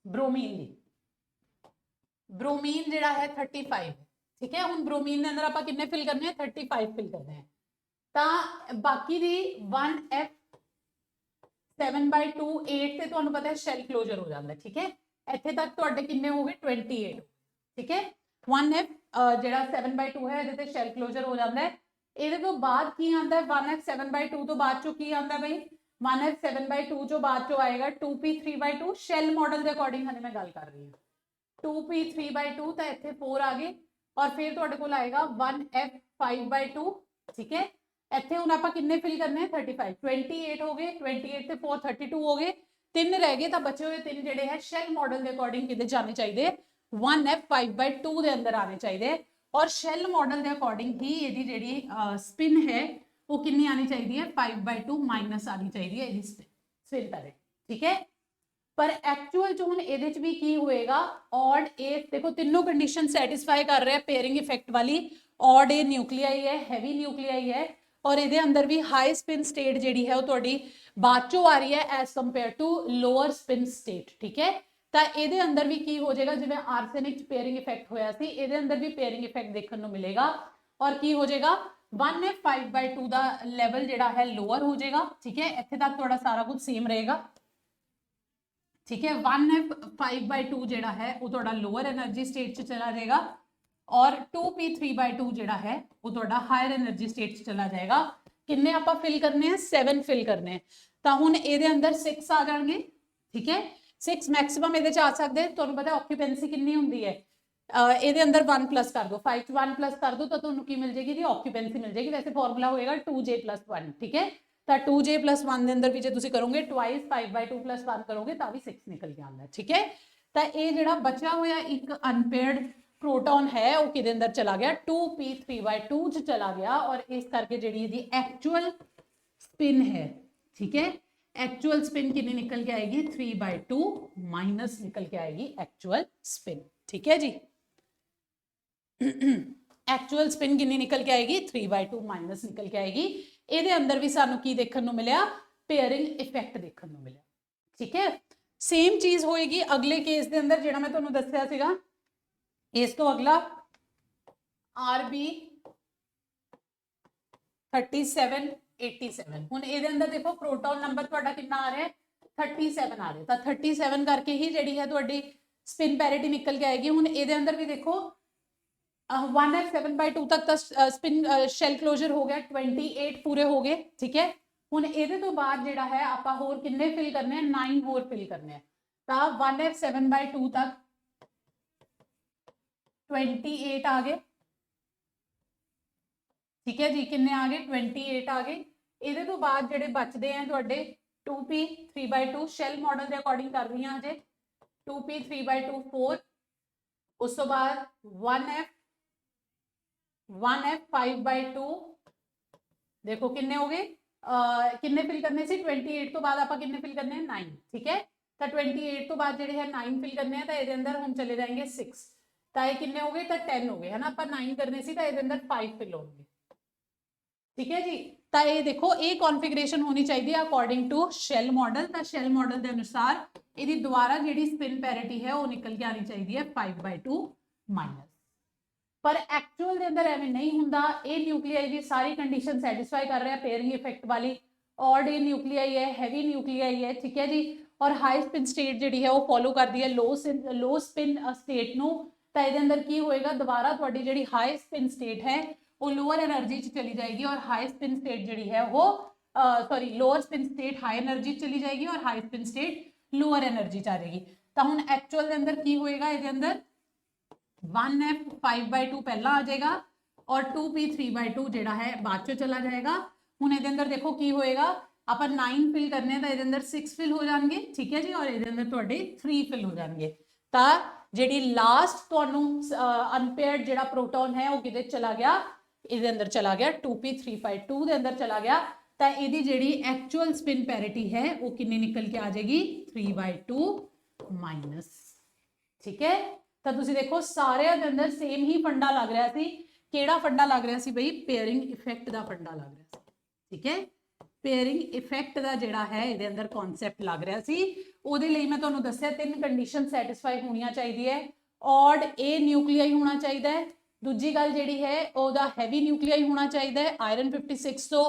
ब्रोमीन की, ब्रोमीन जिहड़ा है 35। ठीक है, हुण ब्रोमीन के अंदर आप कितने फिल करने हैं 35 फिल करने हैं, तो बाकी दी 1f7/2 8 ते तुहानूं पता है शैल क्लोजर हो जाता है। ठीक है, इत्थे तक तुहाडे कितने हो गए 28। ठीक है, 1f जिहड़ा 7/2 है इहदे ते शैल क्लोजर हो जाता है, ਇਹਦੇ ਤੋਂ ਬਾਅਦ ਕੀ ਆਂਦਾ 1f7/2 ਤੋਂ ਬਾਅਦ ਚੋਂ ਕੀ ਆਂਦਾ ਬਈ 1f7/2 ਚੋਂ ਬਾਅਦ ਚੋਂ ਆਏਗਾ 2p3/2 ਸ਼ੈਲ ਮॉडल ਦੇ ਅਕੋਰਡਿੰਗ ਹਲੇ ਮੈਂ ਗੱਲ ਕਰ ਰਹੀ ਹਾਂ 2p3/2 ਤਾਂ ਇੱਥੇ 4 ਆ ਗਏ ਔਰ ਫਿਰ ਤੁਹਾਡੇ ਕੋਲ ਆਏਗਾ 1f5/2। ਠੀਕ ਹੈ, ਇੱਥੇ ਹੁਣ ਆਪਾਂ ਕਿੰਨੇ ਫਿਲ ਕਰਨੇ 35 28 ਹੋ ਗਏ, 28 ਤੇ 4 32 ਹੋ ਗਏ, ਤਿੰਨ ਰਹਿ ਗਏ, ਤਾਂ ਬਚੇ ਹੋਏ ਤਿੰਨ ਜਿਹੜੇ ਹੈ ਸ਼ੈਲ ਮॉडल ਦੇ ਅਕੋਰਡਿੰਗ ਕਿਤੇ ਜਾਣੇ ਚਾਹੀਦੇ 1f5/2 ਦੇ अंदर आने चाहिए और शैल मॉडल के अकॉर्डिंग ही ये जी स्पिन है वो कितनी आनी चाहिए 5/2 माइनस आनी चाहिए ये स्पिन पर। ठीक है, पर एक्चुअल जो हुण इहदे च भी की होएगा ऑड ए, देखो तीनों कंडीशन सैटिस्फाई कर रहे हैं पेयरिंग इफेक्ट वाली, ऑड ए न्यूक्लियाई है, हैवी न्यूक्लियाई है, और ਇਹਦੇ ਅੰਦਰ ਵੀ ਹਾਈ ਸਪਿਨ ਸਟੇਟ ਜਿਹੜੀ ਹੈ ਉਹ ਤੁਹਾਡੀ ਬਾਅਦ ਚੋਂ ਆ ਰਹੀ ਹੈ as compare to lower spin state, ਠੀਕ ਹੈ। ਤਾਂ ਇਹਦੇ ਅੰਦਰ ਵੀ ਕੀ ਹੋ ਜਾਏਗਾ, ਜਿਵੇਂ ਆਰਸੇਨਿਕ ਚ ਪੇਅਰਿੰਗ ਇਫੈਕਟ ਹੋਇਆ ਸੀ, ਇਹਦੇ ਅੰਦਰ ਵੀ ਪੇਅਰਿੰਗ ਇਫੈਕਟ ਦੇਖਣ ਨੂੰ ਮਿਲੇਗਾ ਔਰ ਕੀ ਹੋ ਜਾਏਗਾ 1f5/2 ਦਾ ਲੈਵਲ ਜਿਹੜਾ ਹੈ ਲੋਅਰ ਹੋ ਜਾਏਗਾ, ਠੀਕ ਹੈ। ਇੱਥੇ ਤੱਕ ਤੁਹਾਡਾ ਸਾਰਾ ਕੁਝ ਸੇਮ ਰਹੇਗਾ, ठीक है। 1f5/2 ਜਿਹੜਾ ਹੈ ਉਹ ਤੁਹਾਡਾ ਲੋਅਰ એનર્ਜੀ ਸਟੇਟ ਚ ਚਲਾ ਜਾਏਗਾ ਔਰ 2p3/2 ਜਿਹੜਾ ਹੈ ਉਹ ਤੁਹਾਡਾ ਹਾਇਰ એનર્ਜੀ ਸਟੇਟ ਚ ਚਲਾ ਜਾਏਗਾ। ਕਿੰਨੇ ਆਪਾਂ ਫਿਲ ਕਰਨੇ ਆ, 7 ਫਿਲ ਕਰਨੇ ਆ। ਤਾਂ ਹੁਣ ਇਹਦੇ ਅੰਦਰ 6 ਆ ਜਾਣਗੇ, ਠੀਕ ਹੈ। 6 ਮੈਕਸਿਮਮ ਇਹਦੇ ਚ ਆ ਸਕਦੇ। ਤੁਹਾਨੂੰ ਪਤਾ ਆਕੂਪੈਂਸੀ ਕਿੰਨੀ ਹੁੰਦੀ ਹੈ, ਇਹਦੇ ਅੰਦਰ 1 ਪਲੱਸ ਕਰ ਦੋ, 5 ਚ 1 ਪਲੱਸ ਕਰ ਦੋ ਤਾਂ ਤੁਹਾਨੂੰ ਕੀ ਮਿਲ ਜਾਏਗੀ ਜੀ, ਆਕੂਪੈਂਸੀ ਮਿਲ ਜਾਏਗੀ। ਵੈਸੇ ਫਾਰਮੂਲਾ ਹੋਏਗਾ 2j+1, ਠੀਕ ਹੈ। ਤਾਂ 2j+1 ਦੇ ਅੰਦਰ ਵੀ ਜੇ ਤੁਸੀਂ ਕਰੋਗੇ ਟਵਾਈਸ 5/2 + 1 ਕਰੋਗੇ ਤਾਂ ਵੀ 6 ਨਿਕਲ ਕੇ ਆਉਂਦਾ, ਠੀਕ ਹੈ। ਤਾਂ ਇਹ ਜਿਹੜਾ ਬਚਿਆ ਹੋਇਆ ਇੱਕ ਅਨਪੇਅਰਡ ਪ੍ਰੋਟੋਨ ਹੈ ਉਹ ਕਿਹਦੇ ਅੰਦਰ ਚਲਾ ਗਿਆ, 2p3/2 ਚ ਚਲਾ ਗਿਆ ਔਰ ਇਸ ਕਰਕੇ ਜਿਹੜੀ ਇਹਦੀ ਐਕਚੁਅਲ ਸਪਿਨ ਹੈ, ਠੀਕ ਹੈ, एक्चुअल स्पिन कितनी निकल के आएगी 3/2 माइनस निकल के आएगी एक्चुअल स्पिन, ठीक है जी। एक्चुअल स्पिन कितनी निकल के आएगी 3/2 माइनस निकल के आएगी। ਇਹਦੇ ਅੰਦਰ ਵੀ ਸਾਨੂੰ ਕੀ ਦੇਖਣ ਨੂੰ ਮਿਲਿਆ, ਪੇਅਰਿੰਗ ਇਫੈਕਟ ਦੇਖਣ ਨੂੰ ਮਿਲਿਆ, ਠੀਕ ਹੈ। ਸੇਮ ਚੀਜ਼ ਹੋਏਗੀ ਅਗਲੇ ਕੇਸ ਦੇ ਅੰਦਰ ਜਿਹੜਾ ਮੈਂ ਤੁਹਾਨੂੰ ਦੱਸਿਆ ਸੀਗਾ। ਇਸ ਤੋਂ ਅਗਲਾ RB 3787 ਹੁਣ ਇਹਦੇ ਅੰਦਰ ਦੇਖੋ ਪ੍ਰੋਟੋਨ ਨੰਬਰ ਤੁਹਾਡਾ ਕਿੰਨਾ ਆ ਰਿਹਾ 37 ਆ ਰਿਹਾ। ਤਾਂ 37 ਕਰਕੇ ਹੀ ਜਿਹੜੀ ਹੈ ਤੁਹਾਡੀ ਸਪਿਨ ਪੈਰਿਟੀ ਨਿਕਲ ਕੇ ਆਏਗੀ। ਹੁਣ ਇਹਦੇ ਅੰਦਰ ਵੀ ਦੇਖੋ 1f7/2 ਤੱਕ ਤਾਂ ਸਪਿਨ ਸ਼ੈਲ ਕਲੋਜ਼ਰ ਹੋ ਗਿਆ, 28 ਪੂਰੇ ਹੋ ਗਏ, ਠੀਕ ਹੈ। ਹੁਣ ਇਹਦੇ ਤੋਂ ਬਾਅਦ ਜਿਹੜਾ ਹੈ ਆਪਾਂ ਹੋਰ ਕਿੰਨੇ ਫਿਲ ਕਰਨੇ ਆ, 9 ਹੋਰ ਫਿਲ ਕਰਨੇ ਆ। ਤਾਂ 1f7/2 ਤੱਕ 28 ਆ ਗਏ, ठीक है जी। किन्ने आ गए 28 आ गए। ਇਹਦੇ ਤੋਂ ਬਾਅਦ ਜਿਹੜੇ ਬਚਦੇ ਆ ਤੁਹਾਡੇ 2p3/2 ਸ਼ੈਲ ਮਾਡਲ ਦੇ ਅਕੋਰਡਿੰਗ ਕਰ ਰਹੀ ਹਾਂ ਜੇ 2p3/2 4, ਉਸ ਤੋਂ ਬਾਅਦ 1f5/2 ਦੇਖੋ ਕਿੰਨੇ ਹੋ ਗਏ, ਕਿੰਨੇ ਫਿਲ ਕਰਨੇ ਸੀ 28 ਤੋਂ ਬਾਅਦ ਆਪਾਂ ਕਿੰਨੇ ਫਿਲ ਕਰਨੇ 9, ਠੀਕ ਹੈ। ਤਾਂ 28 ਤੋਂ ਬਾਅਦ ਜਿਹੜੇ ਹੈ 9 ਫਿਲ ਕਰਨੇ ਆ ਤਾਂ ਇਹਦੇ ਅੰਦਰ ਹੁਣ ਚਲੇ ਜਾएंगे 6, ਤਾਂ ਇਹ ਕਿੰਨੇ ਹੋ ਗਏ ਤਾਂ 10 ਹੋ ਗਏ ਹੈ ਨਾ। ਆਪਾਂ 9 ਕਰਨੇ ਸੀ ਤਾਂ ਇਹਦੇ ਅੰਦਰ 5 ਫਿਲ ਹੋਣਗੇ, ठीक है जी। ਤਾਂ ਇਹ ਦੇਖੋ ਇਹ ਕਨਫੀਗਰੇਸ਼ਨ ਹੋਣੀ ਚਾਹੀਦੀ ਹੈ ਅਕੋਰਡਿੰਗ ਟੂ ਸ਼ੈਲ ਮਾਡਲ। ਤਾਂ ਸ਼ੈਲ ਮਾਡਲ ਦੇ ਅਨੁਸਾਰ ਇਹਦੀ ਦੁਬਾਰਾ ਜਿਹੜੀ ਸਪਿਨ ਪੈਰਿਟੀ ਹੈ ਉਹ ਨਿਕਲ ਕੇ ਆਣੀ ਚਾਹੀਦੀ ਹੈ 5/2 ਮਾਈਨਸ। ਪਰ ਐਕਚੁਅਲ ਦੇ ਅੰਦਰ ਐਵੇਂ ਨਹੀਂ ਹੁੰਦਾ। ਇਹ ਨਿਊਕਲੀਆਈ ਦੀ ਸਾਰੀ ਕੰਡੀਸ਼ਨ ਸੈਟੀਸਫਾਈ ਕਰ ਰਿਹਾ ਪੇਅਰਿੰਗ ਇਫੈਕਟ ਵਾਲੀ। ऑड ए ਨਿਊਕਲੀਆਈ ਹੈ, ਹੈਵੀ ਨਿਊਕਲੀਆਈ ਹੈ, ਠੀਕ ਹੈ ਜੀ। ਔਰ ਹਾਈ ਸਪਿਨ ਸਟੇਟ ਜਿਹੜੀ ਹੈ ਉਹ ਫੋਲੋ ਕਰਦੀ ਹੈ ਲੋ ਸਪਿਨ ਸਟੇਟ ਨੂੰ। ਤਾਂ ਇਹਦੇ ਅੰਦਰ ਕੀ ਹੋਏਗਾ, ਦੁਬਾਰਾ ਤੁਹਾਡੀ ਜਿਹੜੀ ਹਾਈ ਸਪਿਨ ਸਟੇਟ ਹੈ ਉਹ ਲੋअर एनर्जी च चली जाएगी और हाई स्पिन स्टेट ਜਿਹੜੀ ਹੈ वो sorry lower spin state high energy चली जाएगी और high spin state lower energy ਚ ਆ ਜਾਏਗੀ। ਤਾਂ ਹੁਣ ਐਕਚੁਅਲ ਦੇ ਅੰਦਰ ਕੀ ਹੋਏਗਾ, ਇਹਦੇ ਅੰਦਰ 1f5/2 ਪਹਿਲਾਂ ਆ ਜਾਏਗਾ और 2p3/2 ਜਿਹੜਾ ਹੈ ਬਾਅਦ ਚੋਂ ਚਲਾ ਜਾਏਗਾ। ਹੁਣ ਇਹਦੇ ਅੰਦਰ ਦੇਖੋ ਕੀ ਹੋਏਗਾ, ਆਪਾਂ 9 ਫਿਲ ਕਰਨੇ ਤਾਂ ਇਹਦੇ ਅੰਦਰ 6 ਫਿਲ ਹੋ ਜਾਣਗੇ, ਠੀਕ ਹੈ ਜੀ। ਔਰ ਇਹਦੇ ਅੰਦਰ ਤੁਹਾਡੇ 3 ਫਿਲ ਹੋ ਜਾਣਗੇ। ਤਾਂ ਜਿਹੜੀ ਲਾਸਟ ਤੁਹਾਨੂੰ ਅਨਪੇਅਰਡ ਜਿਹੜਾ ਪ੍ਰੋਟੋਨ ਹੈ ਉਹ ਕਿਤੇ ਚਲਾ ਗਿਆ, ਇਹਦੇ ਅੰਦਰ ਚਲਾ ਗਿਆ 2p3/2 ਦੇ ਅੰਦਰ ਚਲਾ ਗਿਆ। ਤਾਂ ਇਹਦੀ ਜਿਹੜੀ ਐਕਚੁਅਲ ਸਪਿਨ ਪੈਰਿਟੀ ਹੈ ਉਹ ਕਿੰਨੀ ਨਿਕਲ ਕੇ ਆ ਜਾਏਗੀ 3/2 ਮਾਈਨਸ, ਠੀਕ ਹੈ। ਤਾਂ ਤੁਸੀਂ ਦੇਖੋ ਸਾਰਿਆਂ ਦੇ ਅੰਦਰ ਸੇਮ ਹੀ ਫੰਡਾ ਲੱਗ ਰਿਹਾ ਸੀ। ਕਿਹੜਾ ਫੰਡਾ ਲੱਗ ਰਿਹਾ ਸੀ ਬਈ, ਪੇਅਰਿੰਗ ਇਫੈਕਟ ਦਾ ਫੰਡਾ ਲੱਗ ਰਿਹਾ ਸੀ, ਠੀਕ ਹੈ। ਪੇਅਰਿੰਗ ਇਫੈਕਟ ਦਾ ਜਿਹੜਾ ਹੈ ਇਹਦੇ ਅੰਦਰ ਕਨਸੈਪਟ ਲੱਗ ਰਿਹਾ ਸੀ। ਉਹਦੇ ਲਈ ਮੈਂ ਤੁਹਾਨੂੰ ਦੱਸਿਆ 3 ਕੰਡੀਸ਼ਨ ਸੈਟੀਸਫਾਈ ਹੋਣੀਆਂ ਚਾਹੀਦੀ ਹੈ। ऑड ए ਨਿਊਕਲੀਆਈ ਹੋਣਾ ਚਾਹੀਦਾ ਹੈ। ਦੂਜੀ ਗੱਲ ਜਿਹੜੀ ਹੈ ਉਹਦਾ ਹੈਵੀ ਨਿਊਕਲੀਆਈ ਹੋਣਾ ਚਾਹੀਦਾ ਹੈ, ਆਇਰਨ 56 ਤੋਂ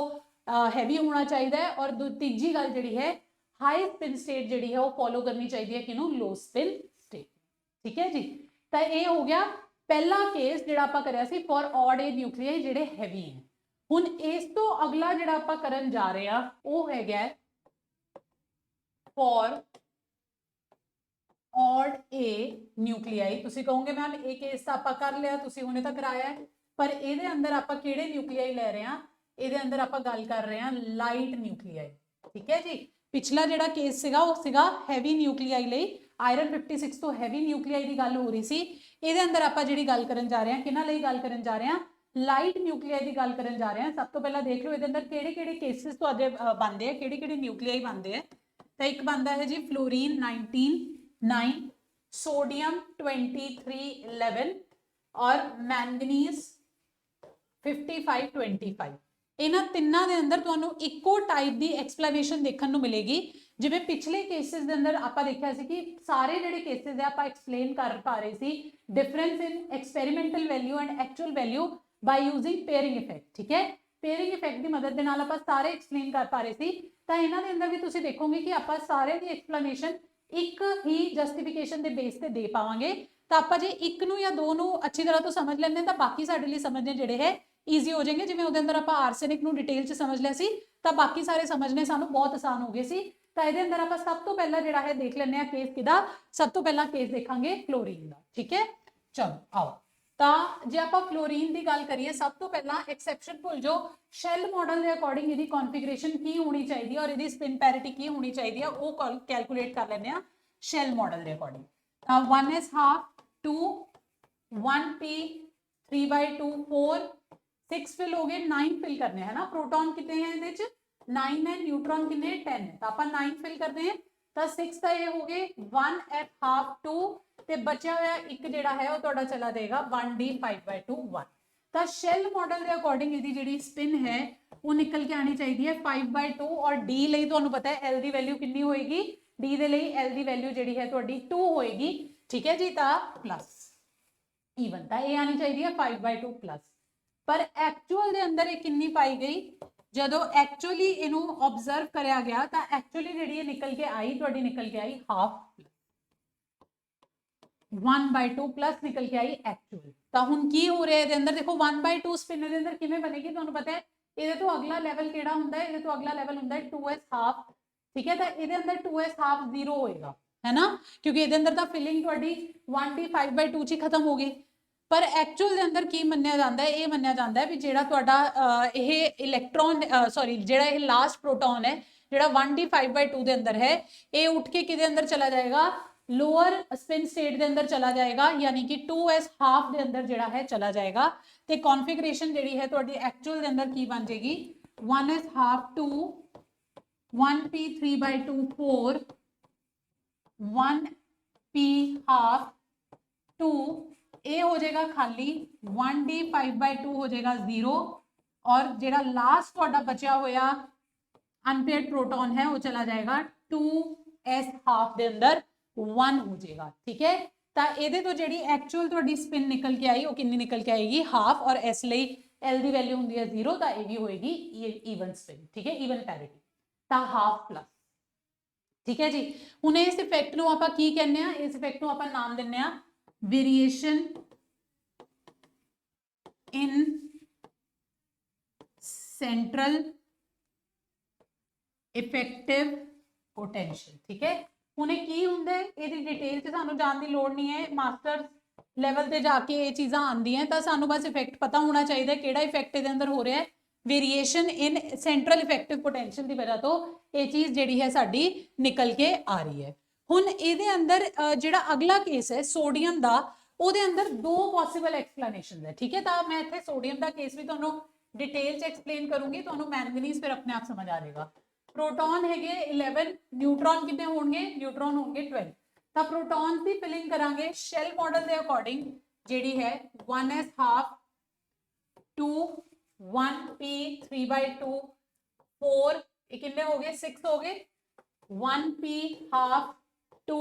ਹੈਵੀ ਹੋਣਾ ਚਾਹੀਦਾ ਹੈ। ਔਰ ਤੀਜੀ ਗੱਲ ਜਿਹੜੀ ਹੈ ਹਾਈ ਸਪਿਨ ਸਟੇਟ ਜਿਹੜੀ ਹੈ ਉਹ ਫੋਲੋ ਕਰਨੀ ਚਾਹੀਦੀ ਹੈ ਕਿਹਨੂੰ, ਲੋ ਸਪਿਨ ਸਟੇਟ, ਠੀਕ ਹੈ ਜੀ। ਤਾਂ ਇਹ ਹੋ ਗਿਆ ਪਹਿਲਾ ਕੇਸ ਜਿਹੜਾ ਆਪਾਂ ਕਰਿਆ ਸੀ ਫॉर ऑड ए ਨਿਊਕਲੀਆਈ ਜਿਹੜੇ ਹੈਵੀ ਹੈ। ਹੁਣ ਇਸ ਤੋਂ ਅਗਲਾ ਜਿਹੜਾ ਆਪਾਂ ਕਰਨ ਜਾ ਰਹੇ ਹਾਂ ਉਹ ਹੈਗਾ ਫॉर ऑड ए ਨਿਊਕਲੀਆਈ। ਤੁਸੀਂ ਕਹੋਗੇ ਮੈਮ ਇਹ ਕੇਸ ਤਾਂ ਆਪਾਂ ਕਰ ਲਿਆ, ਤੁਸੀਂ ਹੁਣੇ ਤਾਂ ਕਰਾਇਆ ਹੈ, ਪਰ ਇਹਦੇ ਅੰਦਰ ਆਪਾਂ ਕਿਹੜੇ ਨਿਊਕਲੀਆਈ ਲੈ ਰਹੇ ਹਾਂ, ਇਹਦੇ ਅੰਦਰ ਆਪਾਂ ਗੱਲ ਕਰ ਰਹੇ ਹਾਂ ਲਾਈਟ ਨਿਊਕਲੀਆਈ, ਠੀਕ ਹੈ ਜੀ। ਪਿਛਲਾ ਜਿਹੜਾ ਕੇਸ ਸੀਗਾ ਉਹ ਸੀਗਾ ਹੈਵੀ ਨਿਊਕਲੀਆਈ ਲਈ, ਆਇਰਨ 56 ਤੋਂ ਹੈਵੀ ਨਿਊਕਲੀਆਈ ਦੀ ਗੱਲ ਹੋ ਰਹੀ ਸੀ। ਇਹਦੇ ਅੰਦਰ ਆਪਾਂ ਜਿਹੜੀ ਗੱਲ ਕਰਨ ਜਾ ਰਹੇ ਹਾਂ ਕਿਹਨਾਂ ਲਈ ਗੱਲ ਕਰਨ ਜਾ ਰਹੇ ਹਾਂ, ਲਾਈਟ ਨਿਊਕਲੀਆਈ ਦੀ ਗੱਲ ਕਰਨ ਜਾ ਰਹੇ ਹਾਂ। ਸਭ ਤੋਂ ਪਹਿਲਾਂ ਦੇਖ ਲਓ ਇਹਦੇ ਅੰਦਰ ਕਿਹੜੇ ਕਿਹੜੇ ਕੇਸਿਸ ਤੁਹਾਡੇ ਬਣਦੇ ਆ, ਕਿਹੜੇ ਕਿਹੜੇ ਨਿਊਕਲੀਆਈ ਬਣਦੇ ਆ। ਤਾਂ ਇੱਕ ਬਣਦਾ ਹੈ ਜੀ ਫਲੋਰੀਨ 19 सोडियम 2311 और मैंगनीज 5525, ਇਹਨਾਂ ਤਿੰਨਾਂ ਦੇ ਅੰਦਰ ਤੁਹਾਨੂੰ ਇੱਕੋ ਟਾਈਪ ਦੀ ਐਕਸਪਲੇਨੇਸ਼ਨ ਦੇਖਣ ਨੂੰ ਮਿਲੇਗੀ। ਜਿਵੇਂ ਪਿਛਲੇ ਕੇਸਿਸ ਦੇ ਅੰਦਰ ਆਪਾਂ ਦੇਖਿਆ ਸੀ ਕਿ ਸਾਰੇ ਜਿਹੜੇ ਕੇਸਿਸ ਆ ਆਪਾਂ ਐਕਸਪਲੇਨ ਕਰ ਪਾ ਰਹੇ ਸੀ difference in experimental value and actual value by using pairing effect. ਠੀਕ ਹੈ, ਪੇਅਰਿੰਗ ਇਫੈਕਟ ਦੀ ਮਦਦ ਦੇ ਨਾਲ ਆਪਾਂ ਸਾਰੇ ਐਕਸਪਲੇਨ ਕਰ ਪਾ ਰਹੇ ਸੀ। ਤਾਂ ਇਹਨਾਂ ਦੇ ਅੰਦਰ ਵੀ ਤੁਸੀਂ ਦੇਖੋਗੇ ਕਿ ਆਪਾਂ ਸਾਰੇ ਦੀ ਐਕਸਪਲੇਨੇਸ਼ਨ ਇੱਕ ਹੀ ਜਸਟੀਫਿਕੇਸ਼ਨ ਦੇ ਬੇਸ ਤੇ ਦੇ ਪਾਵਾਂਗੇ। ਤਾਂ ਆਪਾਂ ਜੇ ਇੱਕ ਨੂੰ ਜਾਂ ਦੋ ਨੂੰ ਅੱਛੀ ਤਰ੍ਹਾਂ ਤੋਂ ਸਮਝ ਲੈਂਦੇ ਤਾਂ ਬਾਕੀ ਸਾਡੇ ਲਈ ਸਮਝਣੇ ਜਿਹੜੇ ਹੈ ਈਜ਼ੀ ਹੋ ਜਾਣਗੇ। ਜਿਵੇਂ ਉਹਦੇ ਅੰਦਰ ਆਪਾਂ ਆਰਸੈਨਿਕ ਨੂੰ ਡਿਟੇਲ 'ਚ ਸਮਝ ਲਿਆ ਸੀ ਤਾਂ ਬਾਕੀ ਸਾਰੇ ਸਮਝਣੇ ਸਾਨੂੰ ਬਹੁਤ ਆਸਾਨ ਹੋ ਗਏ ਸੀ। ਤਾਂ ਇਹਦੇ ਅੰਦਰ ਆਪਾਂ ਸਭ ਤੋਂ ਪਹਿਲਾਂ ਜਿਹੜਾ ਹੈ ਦੇਖ ਲੈਂਦੇ ਆ ਕੇਸ ਕਿਹਦਾ। ਸਭ ਤੋਂ ਪਹਿਲਾਂ ਕੇਸ ਦੇਖਾਂਗੇ ਕਲੋਰੀਨ ਦਾ। ਠੀਕ ਹੈ, ਚਲੋ ਆਓ। ਤਾਂ ਜੇ ਆਪਾਂ ਫਲੋਰੀਨ ਦੀ ਗੱਲ ਕਰੀਏ ਸਭ ਤੋਂ ਪਹਿਲਾਂ ਐਕਸੈਪਸ਼ਨ ਭੁੱਲ ਜਾਓ, ਸ਼ੈਲ ਮਾਡਲ ਦੇ ਅਕੋਰਡਿੰਗ ਇਹਦੀ ਕਨਫੀਗਰੇਸ਼ਨ ਕੀ ਹੋਣੀ ਚਾਹੀਦੀ ਹੈ ਔਰ ਇਹਦੀ ਸਪਿਨ ਪੈਰਿਟੀ ਕੀ ਹੋਣੀ ਚਾਹੀਦੀ ਹੈ ਉਹ ਕੈਲਕੂਲੇਟ ਕਰ ਲੈਂਦੇ ਆ ਸ਼ੈਲ ਮਾਡਲ ਦੇ ਅਕੋਰਡਿੰਗ। ਤਾਂ 1s half 2 1p 3/2 4 6 ਫਿਲ ਹੋ ਗਏ, 9 ਫਿਲ करने है ना। प्रोटॉन कितने हैं ਇਹਦੇ ਚ 9 है, न्यूट्रॉन कितने 10 है। ਤਾਂ ਆਪਾਂ 9 ਫਿਲ ਕਰਦੇ ਹਾਂ ਤਾਂ 6 ਤਾਂ ਇਹ ਹੋ ਗਏ 1f half 2 ਤੇ ਬਚਿਆ ਹੋਇਆ ਇੱਕ ਜਿਹੜਾ ਹੈ ਉਹ ਤੁਹਾਡਾ ਚਲਾ ਜਾਏਗਾ 1d 5/2 1। ਤਾਂ ਸ਼ੈਲ ਮਾਡਲ ਦੇ ਅਕੋਰਡਿੰਗ ਇਹਦੀ ਜਿਹੜੀ ਸਪਿਨ ਹੈ ਉਹ ਨਿਕਲ ਕੇ ਆਣੀ ਚਾਹੀਦੀ ਹੈ 5/2 ਔਰ d ਲਈ ਤੁਹਾਨੂੰ ਪਤਾ ਹੈ l ਦੀ ਵੈਲਿਊ ਕਿੰਨੀ ਹੋਏਗੀ, d ਦੇ ਲਈ l ਦੀ ਵੈਲਿਊ ਜਿਹੜੀ ਹੈ ਤੁਹਾਡੀ 2 ਹੋਏਗੀ। ਠੀਕ ਹੈ ਜੀ, ਤਾਂ ਪਲੱਸ ਈਵਨ ਤਾਂ ਇਹ ਆਣੀ ਚਾਹੀਦੀ ਹੈ 5/2 ਪਲੱਸ। ਪਰ ਐਕਚੁਅਲ ਦੇ ਅੰਦਰ ਇਹ ਕਿੰਨੀ ਪਾਈ ਗਈ, ਜਦੋਂ ਐਕਚੁਅਲੀ ਇਹਨੂੰ ਆਬਜ਼ਰਵ ਕਰਿਆ ਗਿਆ ਤਾਂ ਐਕਚੁਅਲੀ ਜਿਹੜੀ ਇਹ ਨਿਕਲ ਕੇ ਆਈ ਤੁਹਾਡੀ ਨਿਕਲ ਕੇ ਆਈ ਹਾਫ 1/2 ਪਲੱਸ ਨਿਕਲ ਕੇ ਆਈ ਐਕਚੁਅਲ। ਤਾਂ ਹੁਣ ਕੀ ਹੋ ਰਿਹਾ ਇਹਦੇ ਅੰਦਰ ਦੇਖੋ 1/2 ਸਪਿਨ ਦੇ ਅੰਦਰ ਕਿਵੇਂ ਬਣੇਗੀ ਤੁਹਾਨੂੰ ਪਤਾ ਹੈ। ਇਹਦੇ ਤੋਂ ਅਗਲਾ ਲੈਵਲ ਕਿਹੜਾ ਹੁੰਦਾ ਹੈ, ਇਹਦੇ ਤੋਂ ਅਗਲਾ ਲੈਵਲ ਹੁੰਦਾ ਹੈ 2s ਹਾਫ। ਠੀਕ ਹੈ, ਤਾਂ ਇਹਦੇ ਅੰਦਰ 2s ਹਾਫ 0 ਹੋਏਗਾ ਹੈ ਨਾ, ਕਿਉਂਕਿ ਇਹਦੇ ਅੰਦਰ ਤਾਂ ਫਿਲਿੰਗ ਤੁਹਾਡੀ 1d 5/2 ਚ ਹੀ ਖਤਮ ਹੋ ਗਈ। ਪਰ ਐਕਚੁਅਲ ਦੇ ਅੰਦਰ ਕੀ ਮੰਨਿਆ ਜਾਂਦਾ ਹੈ, ਇਹ ਮੰਨਿਆ ਜਾਂਦਾ ਹੈ ਵੀ ਜਿਹੜਾ ਤੁਹਾਡਾ ਇਹ ਇਲੈਕਟ੍ਰੋਨ ਸੌਰੀ ਜਿਹੜਾ ਇਹ ਲਾਸਟ ਪ੍ਰੋਟੋਨ ਹੈ ਜਿਹੜਾ 1d 5/2 ਦੇ ਅੰਦਰ ਹੈ ਇਹ ਉੱਠ ਕੇ ਕਿਹਦੇ ਅੰਦਰ ਚਲਾ ਜਾਏਗਾ, ਲੋਅਰ ਸਪਿਨ ਸਟੇਟ ਦੇ ਅੰਦਰ ਚਲਾ ਜਾਏਗਾ, ਯਾਨੀ ਕਿ 2s ਹਾਫ ਦੇ ਅੰਦਰ ਜਿਹੜਾ ਹੈ ਚਲਾ ਜਾਏਗਾ। ਤੇ ਕਨਫੀਗਰੇਸ਼ਨ ਜਿਹੜੀ ਹੈ ਤੁਹਾਡੀ ਐਕਚੁਅਲ ਦੇ ਅੰਦਰ ਕੀ ਬਣ ਜਾਏਗੀ 1s half 2 1p 3/2 4 1p half 2 ਇਹ ਹੋ ਜਾਏਗਾ ਖਾਲੀ 1d 5/2 ਹੋ ਜਾਏਗਾ 0 ਔਰ ਜਿਹੜਾ ਲਾਸਟ ਤੁਹਾਡਾ ਬਚਿਆ ਹੋਇਆ ਅਨਪੇਅਰਡ ਪ੍ਰੋਟੋਨ ਹੈ ਉਹ ਚਲਾ ਜਾਏਗਾ 2s ਹਾਫ ਦੇ ਅੰਦਰ 1 ਹੋ ਜਾਏਗਾ। ਠੀਕ ਹੈ, ਤਾਂ ਇਹਦੇ ਤੋਂ ਜਿਹੜੀ ਐਕਚੁਅਲ ਤੁਹਾਡੀ ਸਪਿਨ ਨਿਕਲ ਕੇ ਆਈ ਉਹ ਕਿੰਨੀ ਨਿਕਲ ਕੇ ਆਏਗੀ ਹਾਫ ਔਰ ਇਸ ਲਈ l ਦੀ ਵੈਲਿਊ ਹੁੰਦੀ ਹੈ 0 ਤਾਂ ਇਹ ਵੀ ਹੋਏਗੀ ਈਵਨ ਸਪਿਨ। ਠੀਕ ਹੈ, ਈਵਨ ਪੈਰਿਟੀ ਤਾਂ ਹਾਫ ਪਲੱਸ। ਠੀਕ ਹੈ ਜੀ, ਹੁਣ ਇਸ ਇਫੈਕਟ ਨੂੰ ਆਪਾਂ ਕੀ ਕਹਿੰਦੇ ਆ, ਇਸ ਇਫੈਕਟ ਨੂੰ ਆਪਾਂ ਨਾਮ ਦਿੰਦੇ ਆ variation in central effective potential. ठीक है, हुणे की हुंदा है ਇਹਦੀ डिटेल च सानू जान दी लोड़ नहीं है, मास्टर्स लेवल ते जाके ये चीज़ां आंदियां तां सानू बस इफेक्ट पता होना चाहिए किहड़ा इफेक्ट इहदे अंदर हो रहा है। Variation in central effective potential की वजह तो ये चीज़ जिहड़ी है साडी निकल के आ रही है। ਹੁਣ ਇਹਦੇ ਅੰਦਰ ਜਿਹੜਾ ਅਗਲਾ ਕੇਸ ਹੈ ਸੋਡੀਅਮ ਦਾ ਉਹਦੇ ਅੰਦਰ ਦੋ ਪੋਸੀਬਲ ਐਕਸਪਲੇਨੇਸ਼ਨਸ ਹੈ। ਠੀਕ ਹੈ, ਤਾਂ ਮੈਂ ਇੱਥੇ ਸੋਡੀਅਮ ਦਾ ਕੇਸ ਵੀ ਤੁਹਾਨੂੰ ਡਿਟੇਲ ਚ ਐਕਸਪਲੇਨ ਕਰੂੰਗੀ, ਤੁਹਾਨੂੰ ਮੈਂਗਨੀਜ਼ ਫਿਰ ਆਪਣੇ ਆਪ ਸਮਝ ਆ ਜਾਏਗਾ। ਪ੍ਰੋਟੋਨ ਹੈਗੇ 11, ਨਿਊਟਰੋਨ ਕਿੰਨੇ ਹੋਣਗੇ, ਨਿਊਟਰੋਨ ਹੋਣਗੇ 12। ਤਾਂ ਪ੍ਰੋਟੋਨ ਦੀ ਫਿਲਿੰਗ ਕਰਾਂਗੇ ਸ਼ੈਲ ਮਾਡਲ ਦੇ ਅਕੋਰਡਿੰਗ ਜਿਹੜੀ ਹੈ 1s ਹਾਫ 2 1p 3/2 4 ਇਹ ਕਿੰਨੇ ਹੋ ਗਏ 6 ਹੋ ਗਏ 1p ਹਾਫ 2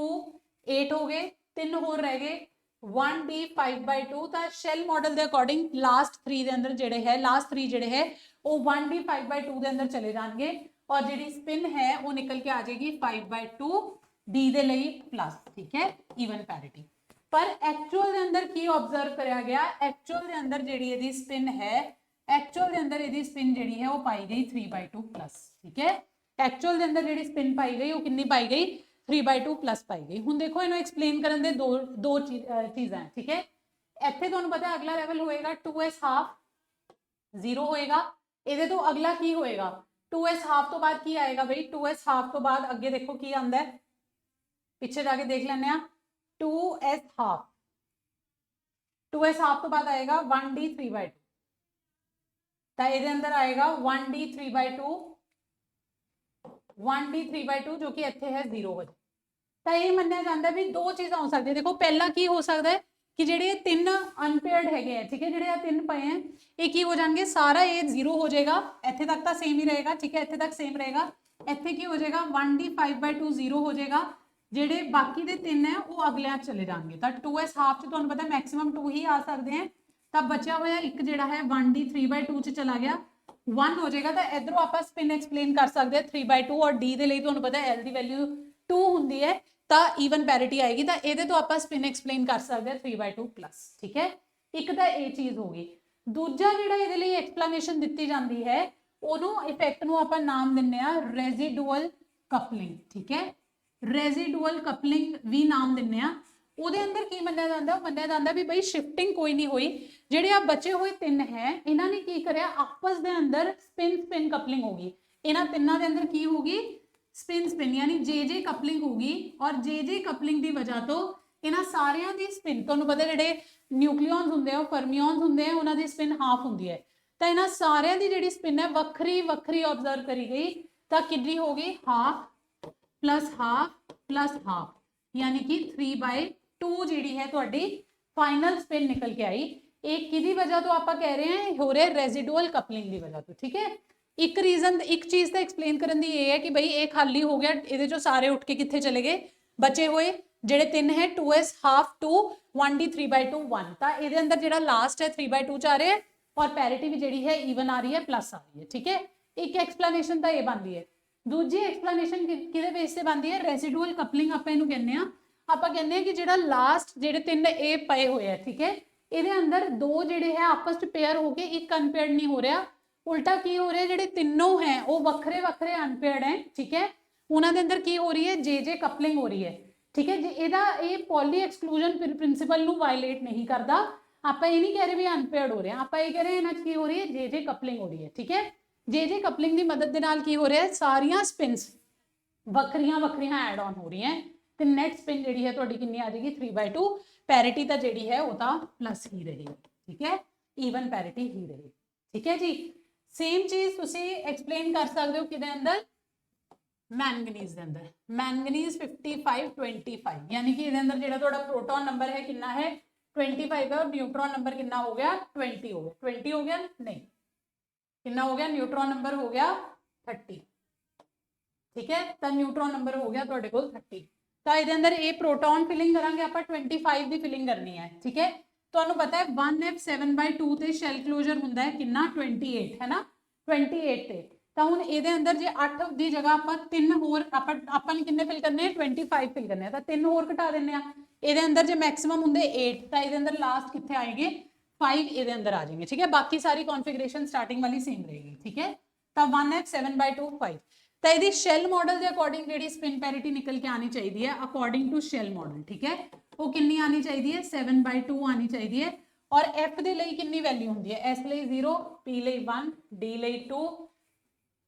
8 ਹੋ ਗਏ 3 ਹੋਰ ਰਹਿ ਗਏ 1d 5/2। ਤਾਂ ਸ਼ੈਲ ਮਾਡਲ ਦੇ ਅਕੋਰਡਿੰਗ ਲਾਸਟ 3 ਦੇ ਅੰਦਰ ਜਿਹੜੇ ਹੈ ਲਾਸਟ 3 ਜਿਹੜੇ ਹੈ ਉਹ 1d 5/2 ਦੇ ਅੰਦਰ ਚਲੇ ਜਾਣਗੇ ਔਰ ਜਿਹੜੀ ਸਪਿਨ ਹੈ ਉਹ ਨਿਕਲ ਕੇ ਆ ਜਾਏਗੀ 5/2 d ਦੇ ਲਈ ਪਲੱਸ। ਠੀਕ ਹੈ, ਈਵਨ ਪੈਰਿਟੀ। ਪਰ ਐਕਚੁਅਲ ਦੇ ਅੰਦਰ ਕੀ ਆਬਜ਼ਰਵ ਕਰਿਆ ਗਿਆ, ਐਕਚੁਅਲ ਦੇ ਅੰਦਰ ਜਿਹੜੀ ਇਹਦੀ ਸਪਿਨ ਹੈ ਐਕਚੁਅਲ ਦੇ ਅੰਦਰ ਇਹਦੀ ਸਪਿਨ ਜਿਹੜੀ ਹੈ ਉਹ ਪਾਈ ਗਈ 3/2 ਪਲੱਸ। ਠੀਕ ਹੈ, ਐਕਚੁਅਲ ਦੇ ਅੰਦਰ ਜਿਹੜੀ ਸਪਿਨ ਪਾਈ ਗਈ ਉਹ ਕਿੰਨੀ ਪਾਈ ਗਈ 3/2 ਪਲੱਸ ਪਾਈ ਗਈ। ਹੁਣ ਦੇਖੋ ਇਹਨੂੰ ਐਕਸਪਲੇਨ ਕਰਨ ਦੇ ਦੋ ਚੀਜ਼ਾਂ। ਠੀਕ ਹੈ, ਇੱਥੇ ਤੁਹਾਨੂੰ ਪਤਾ ਅਗਲਾ ਲੈਵਲ ਹੋਏਗਾ 2s ਹਾਫ 0 ਹੋਏਗਾ, ਇਹਦੇ ਤੋਂ ਅਗਲਾ ਕੀ ਹੋਏਗਾ 2s ਹਾਫ ਤੋਂ ਬਾਅਦ ਕੀ ਆਏਗਾ ਬਈ 2s ਹਾਫ ਤੋਂ ਬਾਅਦ ਅੱਗੇ ਦੇਖੋ ਕੀ ਆਂਦਾ ਹੈ, ਪਿੱਛੇ ਜਾ ਕੇ ਦੇਖ ਲੈਂਦੇ ਆ 2s ਹਾਫ 2s ਹਾਫ ਤੋਂ ਬਾਅਦ ਆਏਗਾ 1d 3/2 ਤਾਂ ਇਹਦੇ ਅੰਦਰ ਆਏਗਾ 1d 3/2 1d 3/2 जो कि ਇੱਥੇ ਹੈ 0 ਹੋ ਜਾਏ। ਤਾਂ ਇਹ ਮੰਨਿਆ ਜਾਂਦਾ ਵੀ ਦੋ ਚੀਜ਼ਾਂ ਹੋ ਸਕਦੀਆਂ। ਦੇਖੋ ਪਹਿਲਾ ਕੀ ਹੋ ਸਕਦਾ ਹੈ कि ਜਿਹੜੇ ਇਹ ਤਿੰਨ ਅਨਪੇਅਰਡ ਹੈਗੇ ਆ, ਠੀਕ ਹੈ, ਜਿਹੜੇ ਆ ਤਿੰਨ ਪਏ ਆ, ਇਹ ਕੀ ਹੋ ਜਾਣਗੇ, ਸਾਰਾ ਇਹ 0 ਹੋ ਜਾਏਗਾ, ਇੱਥੇ ਤੱਕ ਤਾਂ ਸੇਮ ਹੀ ਰਹੇਗਾ, ਠੀਕ ਹੈ, ਇੱਥੇ ਤੱਕ ਸੇਮ ਰਹੇਗਾ, ਇੱਥੇ ਕੀ ਹੋ ਜਾਏਗਾ 1d 5/2 0 ਹੋ ਜਾਏਗਾ, ਜਿਹੜੇ ਬਾਕੀ ਦੇ ਤਿੰਨ ਹੈ ਉਹ ਅਗਲਿਆਂ ਚਲੇ ਜਾਣਗੇ, ਤਾਂ 2s ਹਾਫ ਚ ਤੁਹਾਨੂੰ ਪਤਾ ਮੈਕਸਿਮਮ 2 ਹੀ ਆ ਸਕਦੇ ਆ, ਤਾਂ ਬਚਿਆ ਹੋਇਆ ਇੱਕ ਜਿਹੜਾ ਹੈ 1d 3/2 ਚ ਚਲਾ ਗਿਆ 1 ਹੋ ਜਾਏਗਾ, ਤਾਂ ਇਧਰੋਂ ਆਪਾਂ ਸਪਿਨ ਐਕਸਪਲੇਨ ਕਰ ਸਕਦੇ ਆ 3/2 ਔਰ d ਦੇ ਲਈ ਤੁਹਾਨੂੰ ਪਤਾ l ਦੀ ਵੈਲਿਊ 2 ਹੁੰਦੀ ਹੈ, ਤਾਂ ਈਵਨ ਪੈਰਿਟੀ ਆਏਗੀ, ਤਾਂ ਇਹਦੇ ਤੋਂ ਆਪਾਂ ਸਪਿਨ ਐਕਸਪਲੇਨ ਕਰ ਸਕਦੇ ਆ 3/2 ਪਲੱਸ, ਠੀਕ ਹੈ, ਇੱਕ ਤਾਂ ਇਹ ਚੀਜ਼ ਹੋ ਗਈ। ਦੂਜਾ ਜਿਹੜਾ ਇਹਦੇ ਲਈ ਐਕਸਪਲੇਨੇਸ਼ਨ ਦਿੱਤੀ ਜਾਂਦੀ ਹੈ ਉਹਨੂੰ ਇਫੈਕਟ ਨੂੰ ਆਪਾਂ ਨਾਮ ਦਿੰਨੇ ਆ ਰੈਜ਼ੀਡੂਅਲ ਕਪਲਿੰਗ, ਠੀਕ ਹੈ, ਰੈਜ਼ੀਡੂਅਲ ਕਪਲਿੰਗ ਵੀ ਨਾਮ ਦਿੰਨੇ ਆ। ਉਹਦੇ ਅੰਦਰ ਕੀ ਮੰਨਿਆ ਜਾਂਦਾ, ਮੰਨਿਆ ਜਾਂਦਾ ਵੀ ਬਈ ਸ਼ਿਫਟਿੰਗ ਕੋਈ ਨਹੀਂ ਹੋਈ, ਜਿਹੜੇ ਆ ਬਚੇ ਹੋਏ ਤਿੰਨ ਹੈ ਇਹਨਾਂ ਨੇ ਕੀ ਕਰਿਆ, ਆਪਸ ਦੇ ਅੰਦਰ ਸਪਿਨ ਕਪਲਿੰਗ ਹੋ ਗਈ, ਇਹਨਾਂ ਤਿੰਨਾਂ ਦੇ ਅੰਦਰ ਕੀ ਹੋਗੀ, ਸਪਿਨ यानी जे कपलिंग होगी, और जे कपलिंग की वजह तो इन्हां सारियां दी स्पिन, तुहानूं पता जिहड़े न्यूक्लियॉन्स हुंदे आ फर्मियॉन्स हुंदे आ उन्हां दी स्पिन हाफ हुंदी है, तो इन्हां सारियां दी जिहड़ी स्पिन है वक्री वक्री ऑब्जर्व करी गई, तो कितनी हो गई हाफ प्लस हाफ, यानी कि 3/2 जिहड़ी है तुहाडी फाइनल स्पिन निकल के आई। एक किहदी वजह तो आपां कह रहे हैं हो रहा रेजिडुअल कपलिंग की वजह तो, ठीक है। एक रीजन एक चीज तो एक्सप्लेन करने की ये है कि भाई ये खाली हो गया, ये जो सारे उठ के कितने चले गए, बचे हुए जेडे तीन है 2s हाफ 2 1d 3/2 1, तो ये अंदर जो लास्ट है 3/2 आ रहे हैं, और पैरिटी भी जी है ईवन आ रही है प्लस आ रही है, ठीक है। एक एक्सप्लेनेशन तो ये बनती है, दूजी एक्सप्लेनेशन कि बेस से बनती है रेजिडुअल कपलिंग, आप इनू कहने आप कहने कि जो लास्ट जो तीन ए पए हुए हैं, ठीक है, ये अंदर दो जोड़े है आपस में पेयर होके एक अनपेयर्ड नहीं हो रहा, उल्टा की हो रहा है, ਜਿਹੜੇ ਤਿੰਨੋਂ है वो ਵੱਖਰੇ ਵੱਖਰੇ अनपेयर्ड है, ठीक है, ਉਹਨਾਂ ਦੇ ਅੰਦਰ ਕੀ ਹੋ ਰਹੀ ਹੈ ਜੇ ਕਪਲਿੰਗ ਹੋ ਰਹੀ ਹੈ, ठीक है। ਜੇ ਇਹਦਾ ਇਹ ਪੋਲੀ ਐਕਸਕਲੂਜਨ ਪ੍ਰਿੰਸੀਪਲ ਨੂੰ ਵਾਇਲੇਟ ਨਹੀਂ ਕਰਦਾ, ਆਪਾਂ ਇਹ ਨਹੀਂ ਕਹਿ ਰਹੇ ਵੀ ਅਨਪੇਅਰਡ ਹੋ ਰਹੇ ਆ, ਆਪਾਂ ਇਹ ਕਹਿ ਰਹੇ ਇਹਨਾਂ 'ਚ ਕੀ ਹੋ ਰਹੀ ਹੈ ਜੇ ਕਪਲਿੰਗ ਹੋ ਰਹੀ ਹੈ, ठीक है। ਜੇ ਕਪਲਿੰਗ ਦੀ ਮਦਦ ਦੇ ਨਾਲ ਕੀ ਹੋ ਰਿਹਾ ਹੈ, ਸਾਰੀਆਂ ਸਪਿਨਸ ਵੱਖਰੀਆਂ ਵੱਖਰੀਆਂ ਐਡ ਆਨ ਹੋ ਰਹੀਆਂ, ਤੇ ਨੈਟ ਸਪਿਨ ਜਿਹੜੀ ਹੈ ਤੁਹਾਡੀ ਕਿੰਨੀ ਆ ਜਾਏਗੀ 3/2, ਪੈਰਿਟੀ ਤਾਂ ਜਿਹੜੀ ਹੈ ਉਹ ਤਾਂ ਪਲੱਸ ਹੀ ਰਹੇਗੀ, ठीक है, ਈਵਨ ਪੈਰਿਟੀ ਹੀ ਰਹੇਗੀ, ठीक है जी। सेम चीज तुसी एक्सप्लेन कर सकते हो किदे अंदर, मैंगनीज दे अंदर, मैंगनीज 55 25, यानी कि इहदे अंदर जेड़ा थोड़ा प्रोटॉन नंबर है कितना है 25 है, और न्यूट्रॉन नंबर कितना हो गया 20 हो गया, 20 हो गया नहीं कितना हो गया, न्यूट्रॉन नंबर हो गया 30, ठीक है, तो न्यूट्रॉन नंबर हो गया तुहाडे कोल 30, तो इहदे अंदर ये प्रोटॉन फिलिंग करांगे आपां 25 की फिलिंग करनी है, ठीक है। ਤੁਹਾਨੂੰ ਪਤਾ ਹੈ 1f 7/2 ਤੇ ਸ਼ੈਲ ਕਲੋਜ਼ਰ ਹੁੰਦਾ ਹੈ ਕਿੰਨਾ 28 ਹੈ ਨਾ, 28 ਤੇ, ਤਾਂ ਹੁਣ ਇਹਦੇ ਅੰਦਰ ਜੇ 8 ਦੀ ਜਗ੍ਹਾ ਆਪਾਂ 3 ਹੋਰ ਆਪਾਂ ਨੇ ਕਿੰਨੇ ਫਿਲ ਕਰਨੇ 25 ਫਿਲ ਕਰਨੇ, ਤਾਂ 3 ਹੋਰ ਘਟਾ ਦਿੰਨੇ ਆ, ਇਹਦੇ ਅੰਦਰ ਜੇ ਮੈਕਸਿਮਮ ਹੁੰਦੇ 8, ਤਾਂ ਇਹਦੇ ਅੰਦਰ ਲਾਸਟ ਕਿੱਥੇ ਆਏਗੇ 5 ਇਹਦੇ ਅੰਦਰ ਆ ਜਾਣਗੇ, ਠੀਕ ਹੈ। ਬਾਕੀ ਸਾਰੀ ਕਨਫੀਗਰੇਸ਼ਨ ਸਟਾਰਟਿੰਗ ਵਾਲੀ ਸੇਮ ਰਹੇਗੀ, ठीक है। ਤਾਂ 1f 7/2 5, ਤਾਂ ਇਹਦੀ ਸ਼ੈਲ ਮਾਡਲ ਦੇ ਅਕੋਰਡਿੰਗ ਜਿਹੜੀ ਸਪਿਨ ਪੈਰਿਟੀ ਨਿਕਲ ਕੇ ਆਣੀ ਚਾਹੀਦੀ ਹੈ ਅਕੋਰਡਿੰਗ ਟੂ ਸ਼ੈਲ ਮਾਡਲ, ठीक है, वो कितनी आनी चाहिए 7/2 आनी चाहिए, और f ਦੇ ਲਈ ਕਿੰਨੀ ਵੈਲਿਊ ਹੁੰਦੀ ਹੈ, s ਲਈ 0, p ਲਈ 1, d ਲਈ 2,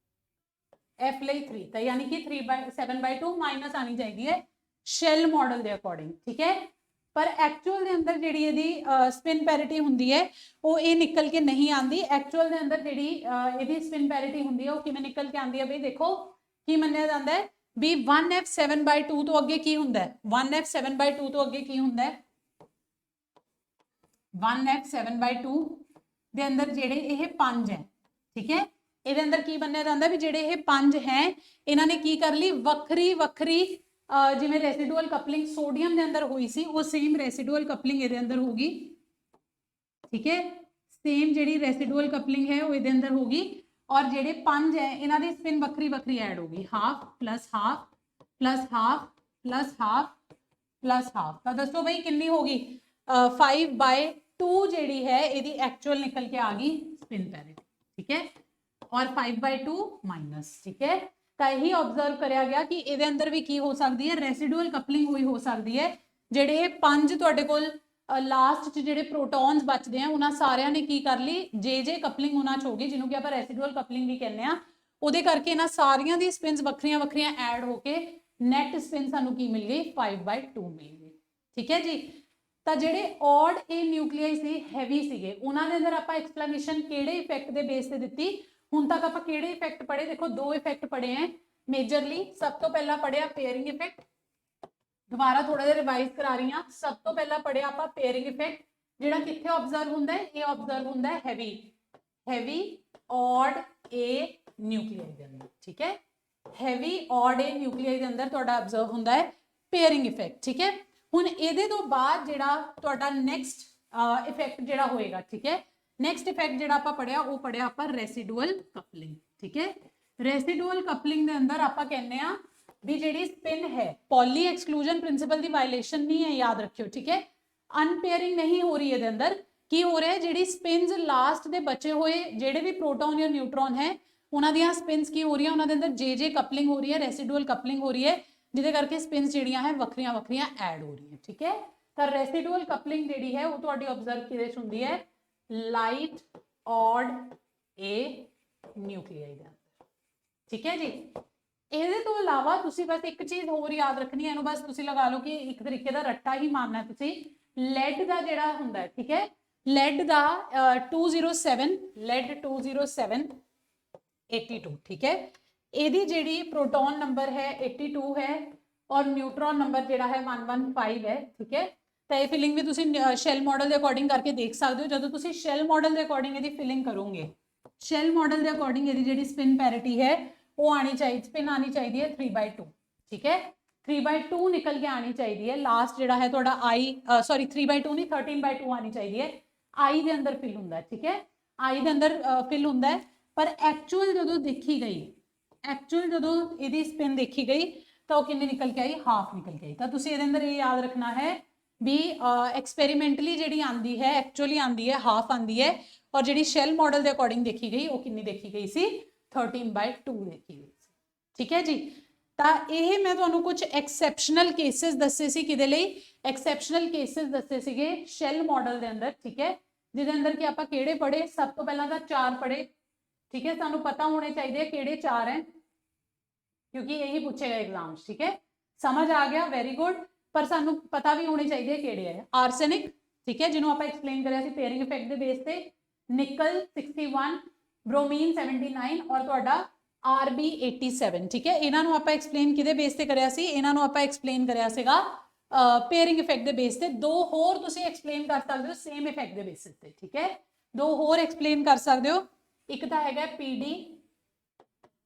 f ਲਈ 3, ਤਾਂ ਯਾਨੀ ਕਿ 7/2 ਮਾਈਨਸ ਆਣੀ ਚਾਹੀਦੀ ਹੈ ਸ਼ੈਲ ਮਾਡਲ ਦੇ ਅਕੋਰਡਿੰਗ, ठीक है। पर एक्चुअल ਦੇ ਅੰਦਰ ਜਿਹੜੀ ਇਹਦੀ ਸਪਿਨ ਪੈਰਿਟੀ ਹੁੰਦੀ ਹੈ ਉਹ ਇਹ ਨਿਕਲ ਕੇ ਨਹੀਂ ਆਂਦੀ, ਐਕਚੁਅਲ ਦੇ ਅੰਦਰ ਜਿਹੜੀ ਇਹਦੀ ਸਪਿਨ ਪੈਰਿਟੀ ਹੁੰਦੀ ਹੈ ਉਹ ਕਿਵੇਂ ਨਿਕਲ ਕੇ ਆਂਦੀ ਹੈ ਬਈ, ਦੇਖੋ ਕੀ ਮੰਨਿਆ ਜਾਂਦਾ ਹੈ ਵੀ 1f 7/2 ਤੋਂ ਅੱਗੇ ਕੀ ਹੁੰਦਾ ਹੈ, 1f 7/2 ਤੋਂ ਅੱਗੇ ਕੀ ਹੁੰਦਾ ਹੈ, 1f 7/2 ਦੇ ਅੰਦਰ ਜਿਹੜੇ ਇਹ 5 ਹੈ, ठीक है, ਇਹਦੇ ਅੰਦਰ ਕੀ ਮੰਨਿਆ ਜਾਂਦਾ ਵੀ ਜਿਹੜੇ ਇਹ 5 ਹੈ ਇਹਨਾਂ ਨੇ ਕੀ ਕਰ ਲਈ ਵੱਖਰੀ ਵੱਖਰੀ, ਜਿਵੇਂ ਰੈਸੀਡੂਅਲ ਕਪਲਿੰਗ ਸੋਡੀਅਮ ਦੇ ਅੰਦਰ ਹੋਈ ਸੀ ਉਹ ਸੇਮ ਰੈਸੀਡੂਅਲ ਕਪਲਿੰਗ ਇਹਦੇ ਅੰਦਰ ਹੋਗੀ, ठीक है, ਸੇਮ ਜਿਹੜੀ ਰੈਸੀਡੂਅਲ ਕਪਲਿੰਗ ਹੈ ਉਹ ਇਹਦੇ ਅੰਦਰ ਹੋਗੀ, और जेडे 5 है इन्हां दी स्पिन वक्री वक्री ऐड होगी, half plus half plus half plus half plus half, तो दसो भाई कितनी होगी 5/2 जेडी है इहदी एक्चुअल निकल के आ गई स्पिन पैरिटी, ठीक है, और 5/2 माइनस, ठीक है। तो यही ऑब्जर्व करया गया कि इहदे अंदर भी की हो सकती है रेसिडुअल कपलिंग हुई हो सकती है, जेडे 5 तुहाडे कोल लास्ट च ਜਿਹੜੇ ਪ੍ਰੋਟੋਨਸ ਬਚਦੇ ਆ ਉਹਨਾਂ ਸਾਰਿਆਂ ਨੇ ਕੀ ਕਰ ਲਈ ਜੇ ਕਪਲਿੰਗ ਉਹਨਾਂ ਚ ਹੋ ਗਈ, ਜਿਹਨੂੰ ਕਿ ਆਪਾਂ ਰੈਸੀਡੂਅਲ ਕਪਲਿੰਗ ਵੀ ਕਹਿੰਦੇ ਆ, ਉਹਦੇ ਕਰਕੇ ਇਹਨਾਂ ਸਾਰੀਆਂ ਦੀ ਸਪਿਨਸ ਵੱਖਰੀਆਂ ਵੱਖਰੀਆਂ ਐਡ ਹੋ ਕੇ ਨੈਟ ਸਪਿਨ ਸਾਨੂੰ ਕੀ ਮਿਲ ਗਈ 5/2 ਮਿਲ ਗਈ, ਠੀਕ ਹੈ ਜੀ। ਤਾਂ ਜਿਹੜੇ ਔਡ ਇਹ ਨਿਊਕਲੀਆਈ ਸੀ ਹੈਵੀ ਸੀਗੇ ਉਹਨਾਂ ਦੇ ਅੰਦਰ ਆਪਾਂ ਐਕਸਪਲੇਨੇਸ਼ਨ ਕਿਹੜੇ ਇਫੈਕਟ ਦੇ ਬੇਸ ਤੇ ਦਿੱਤੀ, ਹੁਣ ਤੱਕ ਆਪਾਂ ਕਿਹੜੇ ਇਫੈਕਟ ਪੜ੍ਹੇ, ਦੇਖੋ 2 ਇਫੈਕਟ ਪੜ੍ਹੇ ਆ ਮੇਜਰਲੀ। ਸਭ ਤੋਂ ਪਹਿਲਾਂ ਪੜ੍ਹਿਆ ਪੇਅਰਿੰਗ ਇਫੈਕਟ, ਦੁਬਾਰਾ ਥੋੜਾ ਜਿਹਾ ਰਿਵਾਈਜ਼ ਕਰਾ ਰਹੀ ਹਾਂ। ਸਭ ਤੋਂ ਪਹਿਲਾਂ ਪੜਿਆ ਆਪਾਂ ਪੇਅਰਿੰਗ ਇਫੈਕਟ, ਜਿਹੜਾ ਕਿੱਥੇ ਆਬਜ਼ਰਵ ਹੁੰਦਾ ਹੈ, ਇਹ ਆਬਜ਼ਰਵ ਹੁੰਦਾ ਹੈ ਹੈਵੀ ऑड ए ਨਿਊਕਲੀਆਈ ਦੇ ਅੰਦਰ। ਠੀਕ ਹੈ, ਹੈਵੀ ऑड ए ਨਿਊਕਲੀਆਈ ਦੇ ਅੰਦਰ ਤੁਹਾਡਾ ਆਬਜ਼ਰਵ ਹੁੰਦਾ ਹੈ ਪੇਅਰਿੰਗ ਇਫੈਕਟ। ਠੀਕ ਹੈ, ਹੁਣ ਇਹਦੇ ਤੋਂ ਬਾਅਦ ਜਿਹੜਾ ਤੁਹਾਡਾ ਨੈਕਸਟ ਇਫੈਕਟ ਜਿਹੜਾ ਹੋਏਗਾ, ਠੀਕ ਹੈ, ਨੈਕਸਟ ਇਫੈਕਟ ਜਿਹੜਾ ਆਪਾਂ ਪੜਿਆ ਉਹ ਪੜਿਆ ਆਪਾਂ ਰੈਸੀਡੂਅਲ ਕਪਲਿੰਗ। ਠੀਕ ਹੈ, ਰੈਸੀਡੂਅਲ ਕਪਲਿੰਗ ਦੇ ਅੰਦਰ ਆਪਾਂ ਕਹਿੰਦੇ ਆ ਵੀ ਜਿਹੜੀ ਸਪਿਨ ਹੈ, ਪੌਲੀ ਐਕਸਕਲੂਜਨ ਪ੍ਰਿੰਸੀਪਲ ਦੀ ਵਾਇਲੇਸ਼ਨ ਨਹੀਂ ਹੈ, याद रखियो। ठीक है, अनपेयरिंग नहीं हो रही है अंदर, की हो रहा है ਜਿਹੜੀ ਸਪਿਨਸ ਲਾਸਟ ਦੇ ਬਚੇ ਹੋਏ ਜਿਹੜੇ ਵੀ ਪ੍ਰੋਟੋਨ ਜਾਂ ਨਿਊਟਰੋਨ ਹੈ ਉਹਨਾਂ ਦੀਆਂ ਸਪਿਨਸ ਕੀ ਹੋ ਰਹੀਆਂ, ਉਹਨਾਂ ਦੇ ਅੰਦਰ ਜੇ ਕਪਲਿੰਗ ਹੋ ਰਹੀ ਹੈ, ਰੈਸੀਡੂਅਲ ਕਪਲਿੰਗ ਹੋ ਰਹੀ ਹੈ, ਜਿਹਦੇ ਕਰਕੇ ਸਪਿਨਸ ਜਿਹੜੀਆਂ ਹੈ ਵੱਖਰੀਆਂ ਵੱਖਰੀਆਂ ਐਡ ਹੋ ਰਹੀਆਂ। ਠੀਕ ਹੈ, ਤਾਂ ਰੈਸੀਡੂਅਲ ਕਪਲਿੰਗ ਜਿਹੜੀ ਹੈ ਉਹ ਤੁਹਾਡੀ ਆਬਜ਼ਰਵ ਕਿਹਦੇ ਚ ਹੁੰਦੀ ਹੈ, ਲਾਈਟ ऑड ए ਨਿਊਕਲੀਆਈ ਦੇ ਅੰਦਰ। ਠੀਕ ਹੈ ਜੀ, ਇਹਦੇ ਤੋਂ ਇਲਾਵਾ ਤੁਸੀਂ ਬਸ ਇੱਕ ਚੀਜ਼ ਹੋਰ ਯਾਦ ਰੱਖਣੀ ਹੈ, ਇਹਨੂੰ ਬਸ ਤੁਸੀਂ ਲਗਾ ਲਓ ਕਿ ਇੱਕ ਤਰੀਕੇ ਦਾ ਰੱਟਾ ਹੀ ਮਾਰਨਾ ਤੁਸੀਂ। ਲੈਡ ਦਾ ਜਿਹੜਾ ਹੁੰਦਾ ਹੈ, ਠੀਕ ਹੈ, ਲੈਡ ਦਾ 207 ਲੈਡ 20782। ਠੀਕ ਹੈ, ਇਹਦੀ ਜਿਹੜੀ ਪ੍ਰੋਟੋਨ ਨੰਬਰ ਹੈ 82 ਹੈ ਔਰ ਨਿਊਟਰੋਨ ਨੰਬਰ ਜਿਹੜਾ ਹੈ 115 ਹੈ। ਠੀਕ ਹੈ, ਤਾਂ ਇਹ ਫਿਲਿੰਗ ਵੀ ਤੁਸੀਂ ਸ਼ੈਲ ਮਾਡਲ ਦੇ ਅਕੋਰਡਿੰਗ ਕਰਕੇ ਦੇਖ ਸਕਦੇ ਹੋ। ਜਦੋਂ ਤੁਸੀਂ ਸ਼ੈਲ ਮਾਡਲ ਦੇ ਅਕੋਰਡਿੰਗ ਇਹਦੀ ਫਿਲਿੰਗ ਕਰੋਗੇ, ਸ਼ੈਲ ਮਾਡਲ ਦੇ ਅਕੋਰਡਿੰਗ ਇਹਦੀ ਜਿਹੜੀ ਸਪਿਨ ਪੈਰਿਟੀ ਹੈ वो आनी चाहिए, स्पिन आनी चाहिए 3/2। ठीक है, 3/2 निकल के आनी चाहिए। लास्ट जिहड़ा है तुहाडा आई सॉरी 3/2 नहीं 13/2 आनी चाहिए। आई दे अंदर फिल हुंदा है। ठीक है, आई दे अंदर फिल हुंदा है, पर एक्चुअल जदों देखी गई, एक्चुअल जदों इहदी स्पिन देखी गई तो किन्नी निकल के आई, हाफ निकल के आई। तो तुसीं इहदे अंदर ये याद रखना है भी एक्सपेरीमेंटली जिहड़ी आंदी है, एक्चुअली आंदी है हाफ आंदी है, और जिहड़ी शैल मॉडल के अकॉर्डिंग देखी गई वो किन्नी देखी गई सी, 13/2 देखी गई। ठीक है जी, ਤਾਂ ਇਹ ਮੈਂ ਤੁਹਾਨੂੰ ਕੁਝ ਐਕਸੈਪਸ਼ਨਲ ਕੇਸਿਸ ਦੱਸੇ ਸੀ, ਕਿਹਦੇ ਲਈ ਐਕਸੈਪਸ਼ਨਲ ਕੇਸਿਸ ਦੱਸੇ ਸੀਗੇ ਸ਼ੈਲ ਮਾਡਲ ਦੇ ਅੰਦਰ। ਠੀਕ ਹੈ, ਜਿਹਦੇ ਅੰਦਰ ਕਿ ਆਪਾਂ ਕਿਹੜੇ ਪੜੇ, ਸਭ ਤੋਂ ਪਹਿਲਾਂ ਤਾਂ 4 ਪੜੇ। ਠੀਕ ਹੈ, ਸਾਨੂੰ ਪਤਾ ਹੋਣੇ ਚਾਹੀਦੇ ਕਿਹੜੇ 4 ਹੈ, ਕਿਉਂਕਿ ਇਹੀ ਪੁੱਛੇਗਾ ਐਗਜ਼ਾਮ। ਠੀਕ ਹੈ, ਸਮਝ ਆ ਗਿਆ, ਵੈਰੀ ਗੁੱਡ। ਪਰ ਸਾਨੂੰ ਪਤਾ ਵੀ ਹੋਣੇ ਚਾਹੀਦੇ ਕਿਹੜੇ ਹੈ। ਆਰਸੈਨਿਕ, ਠੀਕ ਹੈ, ਜਿਹਨੂੰ ਆਪਾਂ ਐਕਸਪਲੇਨ ਕਰਿਆ ਸੀ ਪੇਅਰਿੰਗ ਇਫੈਕਟ ਦੇ ਬੇਸ ਤੇ, ਨਿਕਲ 61, ब्रोमीन 79 और तुहाडा RB 87। ठीक है, इन्हां नूं आपां एक्सप्लेन किहदे बेस ते करिया सी, इन्हां नूं आपां एक्सप्लेन करिया सीगा पेयरिंग इफेक्ट दे बेस ते। दो होर तुसीं एक्सप्लेन कर सकदे हो सेम इफेक्ट दे बेसिस ते। ठीक है, दो होर एक्सप्लेन कर सकदे हो, एक तां हैगा PD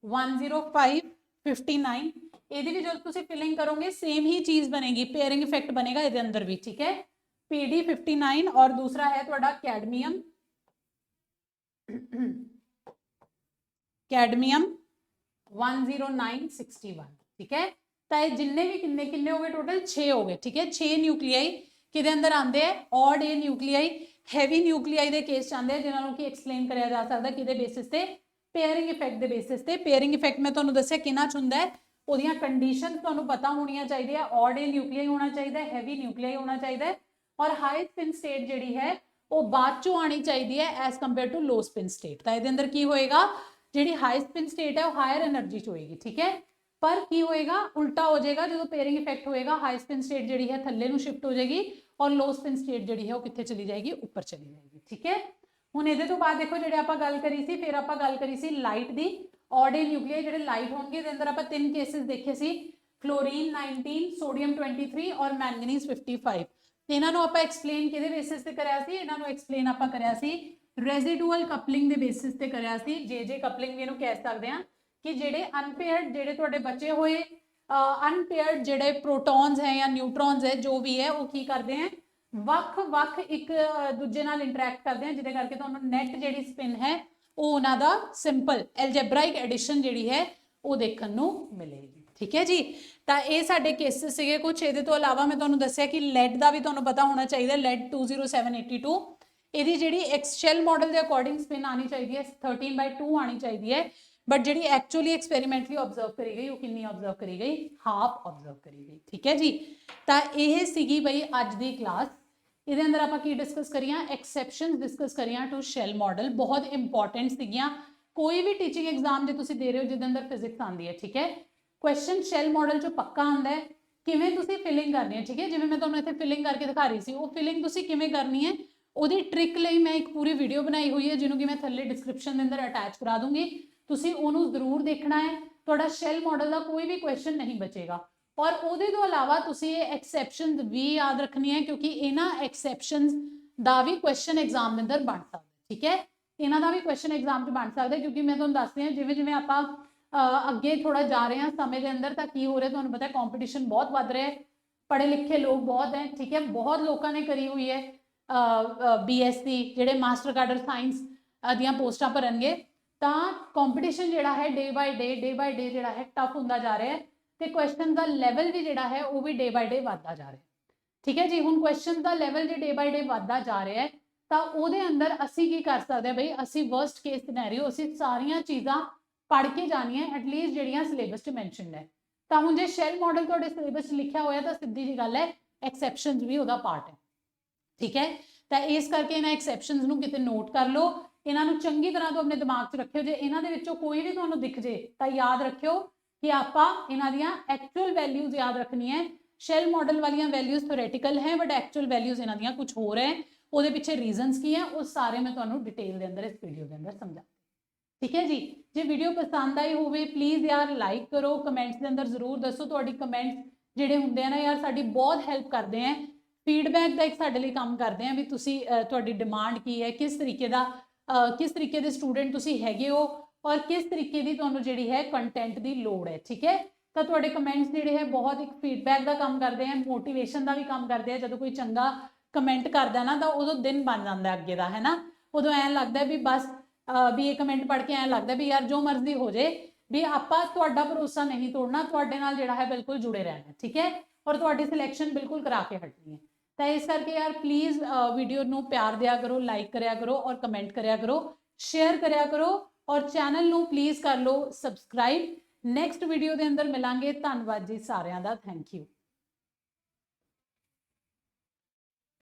10559। ਇਹਦੀ ਵੀ जब तुसीं फिलिंग करोगे सेम ही चीज बनेगी, पेयरिंग इफेक्ट बनेगा ਇਹਦੇ अंदर भी। ठीक है, PD 59 और दूसरा है तुहाडा कैडमियम कैडमियम 10961। ठीक है, तो ये जिन्ने भी किन्ने किन्ने हो गए, टोटल 6 हो गए। ठीक है, 6 न्यूक्लियाई किहदे अंदर आंदे हैं, ऑड ए न्यूक्लियाई हैवी न्यूक्लियाई दे केस आंदे हैं, जिन्हां नूं कि एक्सप्लेन करिया जा सकदा किहदे बेसिस ते, पेयरिंग इफेक्ट दे बेसिस ते। पेयरिंग इफेक्ट मैं तुहानूं दस्सिया किहनां च हुंदा है, ओहदियां कंडीशन तुहानूं पता होणीआं चाहीदियां। ऑड ए न्यूक्लियाई होना चाहिए, हैवी न्यूक्लियाई होना चाहिए, और हाई स्पिन स्टेट जिहड़ी है वो बाद चों आनी चाहिए है as compare to low spin state. तो ये अंदर की होएगा, जी हाई स्पिन स्टेट है वो हायर एनर्जी च होएगी। ठीक है, पर की होएगा, उल्टा हो जाएगा। जो पेयरिंग इफेक्ट होएगा, हाई स्पिन स्टेट जी है थल्ले नूं शिफ्ट हो जाएगी और लो स्पिन स्टेट जी है वो कित्थे चली जाएगी, ऊपर चली जाएगी। ठीक है, हुण इहदे तो बाद देखो जिहड़े आपां गल करी सी, फिर आपां गल करी सी लाइट दी। ऑड ए न्यूक्लियाई जिहड़े लाइट होणगे, इहदे अंदर आपां 3 केसिस देखे सी, फ्लोरीन 19, सोडियम 23 और मैंगनीज 55। इन्हां नूं आपां एक्सप्लेन किहदे बेसिस ते करिया सी, इन्हां नूं एक्सप्लेन आपां करिया सी रेजिडुअल कपलिंग दे बेसिस ते करिया सी। जे कपलिंग भी इहनूं कह सकदे हां कि जिहड़े अनपेयर्ड जिहड़े तुहाडे बचे होए अनपेयर्ड जिहड़े प्रोटॉन्स हैं या न्यूट्रॉन्स है जो भी है वो की करदे हैं, ਵੱਖ-ਵੱਖ एक दूजे नाल इंटरैक्ट करदे हैं, जिहदे करके तुहानूं नैट जिहड़ी स्पिन है वो उन्हां दा सिंपल एल्जेब्राइक एडिशन जिहड़ी है वो देखण नूं मिलेगी। ठीक है जी, तो ये साडे केसिस सीगे कुछ। इहदे तो इलावा मैं तुहानूं दस्सिया कि लैड का भी तुहानूं पता होना चाहिए, लैड 20782 ਇਹਦੀ ਜਿਹੜੀ ਐਕਸਸ਼ੈਲ ਮਾਡਲ ਦੇ ਅਕੋਰਡਿੰਗ ਸਪਿਨ ਆਣੀ ਚਾਹੀਦੀ ਹੈ 13/2 ਆਣੀ ਚਾਹੀਦੀ ਹੈ, बट ਜਿਹੜੀ ਐਕਚੁਅਲੀ ਐਕਸਪੈਰੀਮੈਂਟਲੀ ਆਬਜ਼ਰਵ ਕਰੀ ਗਈ ਉਹ ਕਿੰਨੀ ਆਬਜ਼ਰਵ ਕਰੀ ਗਈ, ਹਾਫ ਆਬਜ਼ਰਵ ਕਰੀ ਗਈ। ਠੀਕ ਹੈ ਜੀ, ਤਾਂ ਇਹ ਸੀਗੀ ਬਈ ਅੱਜ ਦੀ ਕਲਾਸ। ਇਹਦੇ ਅੰਦਰ ਆਪਾਂ ਕੀ ਡਿਸਕਸ ਕਰੀਆਂ, ਐਕਸੈਪਸ਼ਨਸ ਡਿਸਕਸ ਕਰੀਆਂ ਟੂ ਸ਼ੈਲ ਮਾਡਲ, ਬਹੁਤ ਇੰਪੋਰਟੈਂਟ ਸੀਗੀਆਂ। ਕੋਈ ਵੀ ਟੀਚਿੰਗ ਐਗਜ਼ਾਮ ਜੇ ਤੁਸੀਂ ਦੇ ਰਹੇ ਹੋ ਜਿਹਦੇ ਅੰਦਰ ਫਿਜ਼ਿਕਸ ਆਉਂਦੀ ਹੈ, ਠੀਕ ਹੈ, ਕੁਐਸਚਨ ਸ਼ੈਲ ਮਾਡਲ ਚੋਂ ਪੱਕਾ ਆਉਂਦਾ ਹੈ। ਕਿਵੇਂ ਤੁਸੀਂ ਫਿਲਿੰਗ ਕਰਨੀ ਹੈ, ਠੀਕ ਹੈ, ਜਿਵੇਂ ਮੈਂ ਤੁਹਾਨੂੰ ਇੱਥੇ ਫਿਲਿੰਗ ਕਰਕੇ ਦਿਖਾ ਰਹੀ ਸੀ, ਉਹ ਫਿਲਿੰਗ ਤੁਸੀਂ ਕਿਵੇਂ ਕਰਨੀ ਹੈ ਉਹਦੀ ਟ੍ਰਿਕ ਲਈ ਮੈਂ ਇੱਕ ਪੂਰੀ ਵੀਡੀਓ ਬਣਾਈ ਹੋਈ ਹੈ, ਜਿਹਨੂੰ ਕਿ ਮੈਂ ਥੱਲੇ ਡਿਸਕ੍ਰਿਪਸ਼ਨ ਦੇ ਅੰਦਰ ਅਟੈਚ ਕਰਾ ਦੂੰਗੀ। ਤੁਸੀਂ ਉਹਨੂੰ ਜ਼ਰੂਰ ਦੇਖਣਾ ਹੈ, ਤੁਹਾਡਾ ਸ਼ੈਲ ਮਾਡਲ ਦਾ ਕੋਈ ਵੀ ਕੁਐਸਚਨ ਨਹੀਂ ਬਚੇਗਾ। ਔਰ ਉਹਦੇ ਤੋਂ ਇਲਾਵਾ ਤੁਸੀਂ ਇਹ ਐਕਸੈਪਸ਼ਨਸ ਵੀ ਯਾਦ ਰੱਖਣੀਆਂ ਕਿਉਂਕਿ ਇਹਨਾਂ ਐਕਸੈਪਸ਼ਨਸ ਦਾ ਵੀ ਕੁਐਸਚਨ ਐਗਜ਼ਾਮ ਦੇ ਅੰਦਰ ਬਣ ਸਕਦਾ, ਠੀਕ ਹੈ। ਇਹਨਾਂ ਦਾ ਵੀ ਕੁਐਸਚਨ ਐਗਜ਼ਾਮ 'ਚ ਬਣ ਸਕਦਾ ਕਿਉਂਕਿ ਮੈਂ ਤੁਹਾਨੂੰ ਦੱਸਦੀ ਹਾਂ ਜਿਵੇਂ ਜਿਵੇਂ ਆਪਾਂ ਅੱਗੇ ਥੋੜਾ ਜਾ ਰਹੇ ਹਾਂ ਸਮੇਂ ਦੇ ਅੰਦਰ ਤਾਂ ਕੀ ਹੋ ਰਿਹਾ ਤੁਹਾਨੂੰ ਪਤਾ ਕੰਪੀਟੀਸ਼ਨ ਬਹੁਤ ਵੱਧ ਰਿਹਾ ਹੈ, ਪੜ੍ਹੇ ਲਿਖੇ ਲੋਕ ਬਹੁਤ ਹੈ, ਠੀਕ ਹੈ। ਬਹੁਤ ਲੋਕਾਂ ਨੇ ਕਰੀ ਹੋਈ ਹੈ BSc ਜਿਹੜੇ ਮਾਸਟਰ ਕਾਡਰ ਸਾਇੰਸ ਦੀਆਂ ਪੋਸਟਾਂ ਭਰਨਗੇ, ਤਾਂ ਕੰਪੀਟੀਸ਼ਨ ਜਿਹੜਾ ਹੈ ਡੇ ਬਾਈ ਡੇ ਜਿਹੜਾ ਹੈ ਟਫ ਹੁੰਦਾ ਜਾ ਰਿਹਾ ਹੈ ਤੇ ਕੁਐਸਚਨ ਦਾ ਲੈਵਲ ਵੀ ਜਿਹੜਾ ਹੈ ਉਹ ਵੀ ਡੇ ਬਾਈ ਡੇ ਵੱਧਦਾ ਜਾ ਰਿਹਾ, ਠੀਕ ਹੈ ਜੀ। ਹੁਣ ਕੁਐਸਚਨ ਦਾ ਲੈਵਲ ਜੇ ਡੇ ਬਾਈ ਡੇ ਵੱਧਦਾ ਜਾ ਰਿਹਾ ਹੈ ਤਾਂ ਉਹਦੇ ਅੰਦਰ ਅਸੀਂ ਕੀ ਕਰ ਸਕਦੇ ਹਾਂ ਬਈ, ਅਸੀਂ ਵਰਸਟ ਕੇਸ ਸਿਨੈਰੀਓ ਅਸੀਂ ਸਾਰੀਆਂ ਚੀਜ਼ਾਂ ਪੜ੍ਹ ਕੇ ਜਾਣੀਆਂ ਐਟਲੀਸਟ ਜਿਹੜੀਆਂ ਸਿਲੇਬਸ 'ਚ ਮੈਂਸ਼ਨਡ ਹੈ। ਤਾਂ ਹੁਣ ਜੇ ਸ਼ੈਲ ਮਾਡਲ ਤੁਹਾਡੇ ਸਿਲੇਬਸ 'ਚ ਲਿਖਿਆ ਹੋਇਆ ਤਾਂ ਸਿੱਧੀ ਜੀ ਗੱਲ ਹੈ ਐਕਸੈਪਸ਼ਨਸ ਵੀ ਉਹਦਾ ਪਾਰਟ ਹੈ, ਠੀਕ ਹੈ। ਤਾਂ ਇਸ ਕਰਕੇ ਇਹਨਾਂ ਐਕਸੈਪਸ਼ਨਸ ਨੂੰ ਕਿਤੇ ਨੋਟ ਕਰ ਲਓ, ਇਹਨਾਂ ਨੂੰ ਚੰਗੀ ਤਰ੍ਹਾਂ ਤੋਂ ਆਪਣੇ ਦਿਮਾਗ 'ਚ ਰੱਖਿਓ। ਜੇ ਇਹਨਾਂ ਦੇ ਵਿੱਚੋਂ ਕੋਈ ਵੀ ਤੁਹਾਨੂੰ ਦਿਖ ਜੇ ਤਾਂ ਯਾਦ ਰੱਖਿਓ ਕਿ ਆਪਾਂ ਇਹਨਾਂ ਦੀਆਂ ਐਕਚੁਅਲ ਵੈਲਿਊਜ਼ ਯਾਦ ਰੱਖਣੀ ਹੈ। ਸ਼ੈਲ ਮਾਡਲ ਵਾਲੀਆਂ ਵੈਲਿਊਜ਼ ਥਿਓਰੇਟੀਕਲ ਹੈ ਬਟ ਐਕਚੁਅਲ ਵੈਲਿਊਜ਼ ਇਹਨਾਂ ਦੀਆਂ ਕੁਝ ਹੋਰ ਹੈ, ਉਹਦੇ ਪਿੱਛੇ ਰੀਜ਼ਨਸ ਕੀ ਹੈ ਉਹ ਸਾਰੇ ਮੈਂ ਤੁਹਾਨੂੰ ਡਿਟੇਲ ਦੇ ਅੰਦਰ ਇਸ ਵੀਡੀਓ ਦੇ ਅੰਦਰ ਸਮਝਾ, ਠੀਕ ਹੈ ਜੀ। ਜੇ ਵੀਡੀਓ ਪਸੰਦ ਆਈ ਹੋਵੇ ਪਲੀਜ਼ ਯਾਰ ਲਾਈਕ ਕਰੋ, ਕਮੈਂਟਸ ਦੇ ਅੰਦਰ ਜ਼ਰੂਰ ਦੱਸੋ, ਤੁਹਾਡੀ ਕਮੈਂਟਸ ਜਿਹੜੇ ਹੁੰਦੇ ਆ ਨਾ ਯਾਰ ਸਾਡੀ ਬਹੁਤ ਹੈਲਪ ਕਰਦੇ ਆ, ਫੀਡਬੈਕ ਦਾ ਇੱਕ ਸਾਡੇ ਲਈ ਕੰਮ ਕਰਦੇ ਆ ਵੀ ਤੁਸੀਂ ਤੁਹਾਡੀ ਡਿਮਾਂਡ ਕੀ ਹੈ, ਕਿਸ ਤਰੀਕੇ ਦੇ ਸਟੂਡੈਂਟ ਤੁਸੀਂ ਹੈਗੇ ਹੋ ਔਰ ਕਿਸ ਤਰੀਕੇ ਦੀ ਤੁਹਾਨੂੰ ਜਿਹੜੀ ਹੈ ਕੰਟੈਂਟ ਦੀ ਲੋੜ ਹੈ, ਠੀਕ ਹੈ। ਤਾਂ ਤੁਹਾਡੇ ਕਮੈਂਟਸ ਜਿਹੜੇ ਹੈ ਬਹੁਤ ਇੱਕ ਫੀਡਬੈਕ ਦਾ ਕੰਮ ਕਰਦੇ ਆ, ਮੋਟੀਵੇਸ਼ਨ ਦਾ ਵੀ ਕੰਮ ਕਰਦੇ ਆ। ਜਦੋਂ ਕੋਈ ਚੰਗਾ ਕਮੈਂਟ ਕਰਦਾ ਨਾ ਤਾਂ ਉਦੋਂ ਦਿਨ ਬਣ ਜਾਂਦਾ ਅੱਗੇ ਦਾ, ਹੈ ਨਾ। ਉਦੋਂ ਐਂ ਲੱਗਦਾ ਵੀ ਬਸ ਵੀ ਇਹ ਕਮੈਂਟ ਪੜ੍ਹ ਕੇ ਐਂ ਲੱਗਦਾ ਵੀ ਯਾਰ ਜੋ ਮਰਜ਼ੀ ਹੋ ਜੇ ਵੀ ਆਪਾਂ ਤੁਹਾਡਾ ਭਰੋਸਾ ਨਹੀਂ ਤੋੜਨਾ, ਤੁਹਾਡੇ ਨਾਲ ਜਿਹੜਾ ਹੈ ਬਿਲਕੁਲ ਜੁੜੇ ਰਹਿਣਾ, ਠੀਕ ਹੈ। ਔਰ ਤੁਹਾਡੀ ਸਿਲੈਕਸ਼ਨ ਬਿਲਕੁਲ ਕਰਾ ਕੇ ਹਟਣੀ ਹੈ। ਤਾਂ ਇਸ ਕਰਕੇ ਯਾਰ ਪਲੀਜ਼ ਵੀਡੀਓ ਨੂੰ ਪਿਆਰ ਦਿਆ ਕਰੋ, ਲਾਈਕ ਕਰਿਆ ਕਰੋ ਔਰ ਕਮੈਂਟ ਕਰਿਆ ਕਰੋ, ਸ਼ੇਅਰ ਕਰਿਆ ਕਰੋ ਔਰ ਚੈਨਲ ਨੂੰ ਪਲੀਜ਼ ਕਰ ਲਓ ਸਬਸਕ੍ਰਾਈਬ। ਨੈਕਸਟ ਵੀਡੀਓ ਦੇ ਅੰਦਰ ਮਿਲਾਂਗੇ। ਧੰਨਵਾਦ ਜੀ ਸਾਰਿਆਂ ਦਾ, ਥੈਂਕ ਯੂ।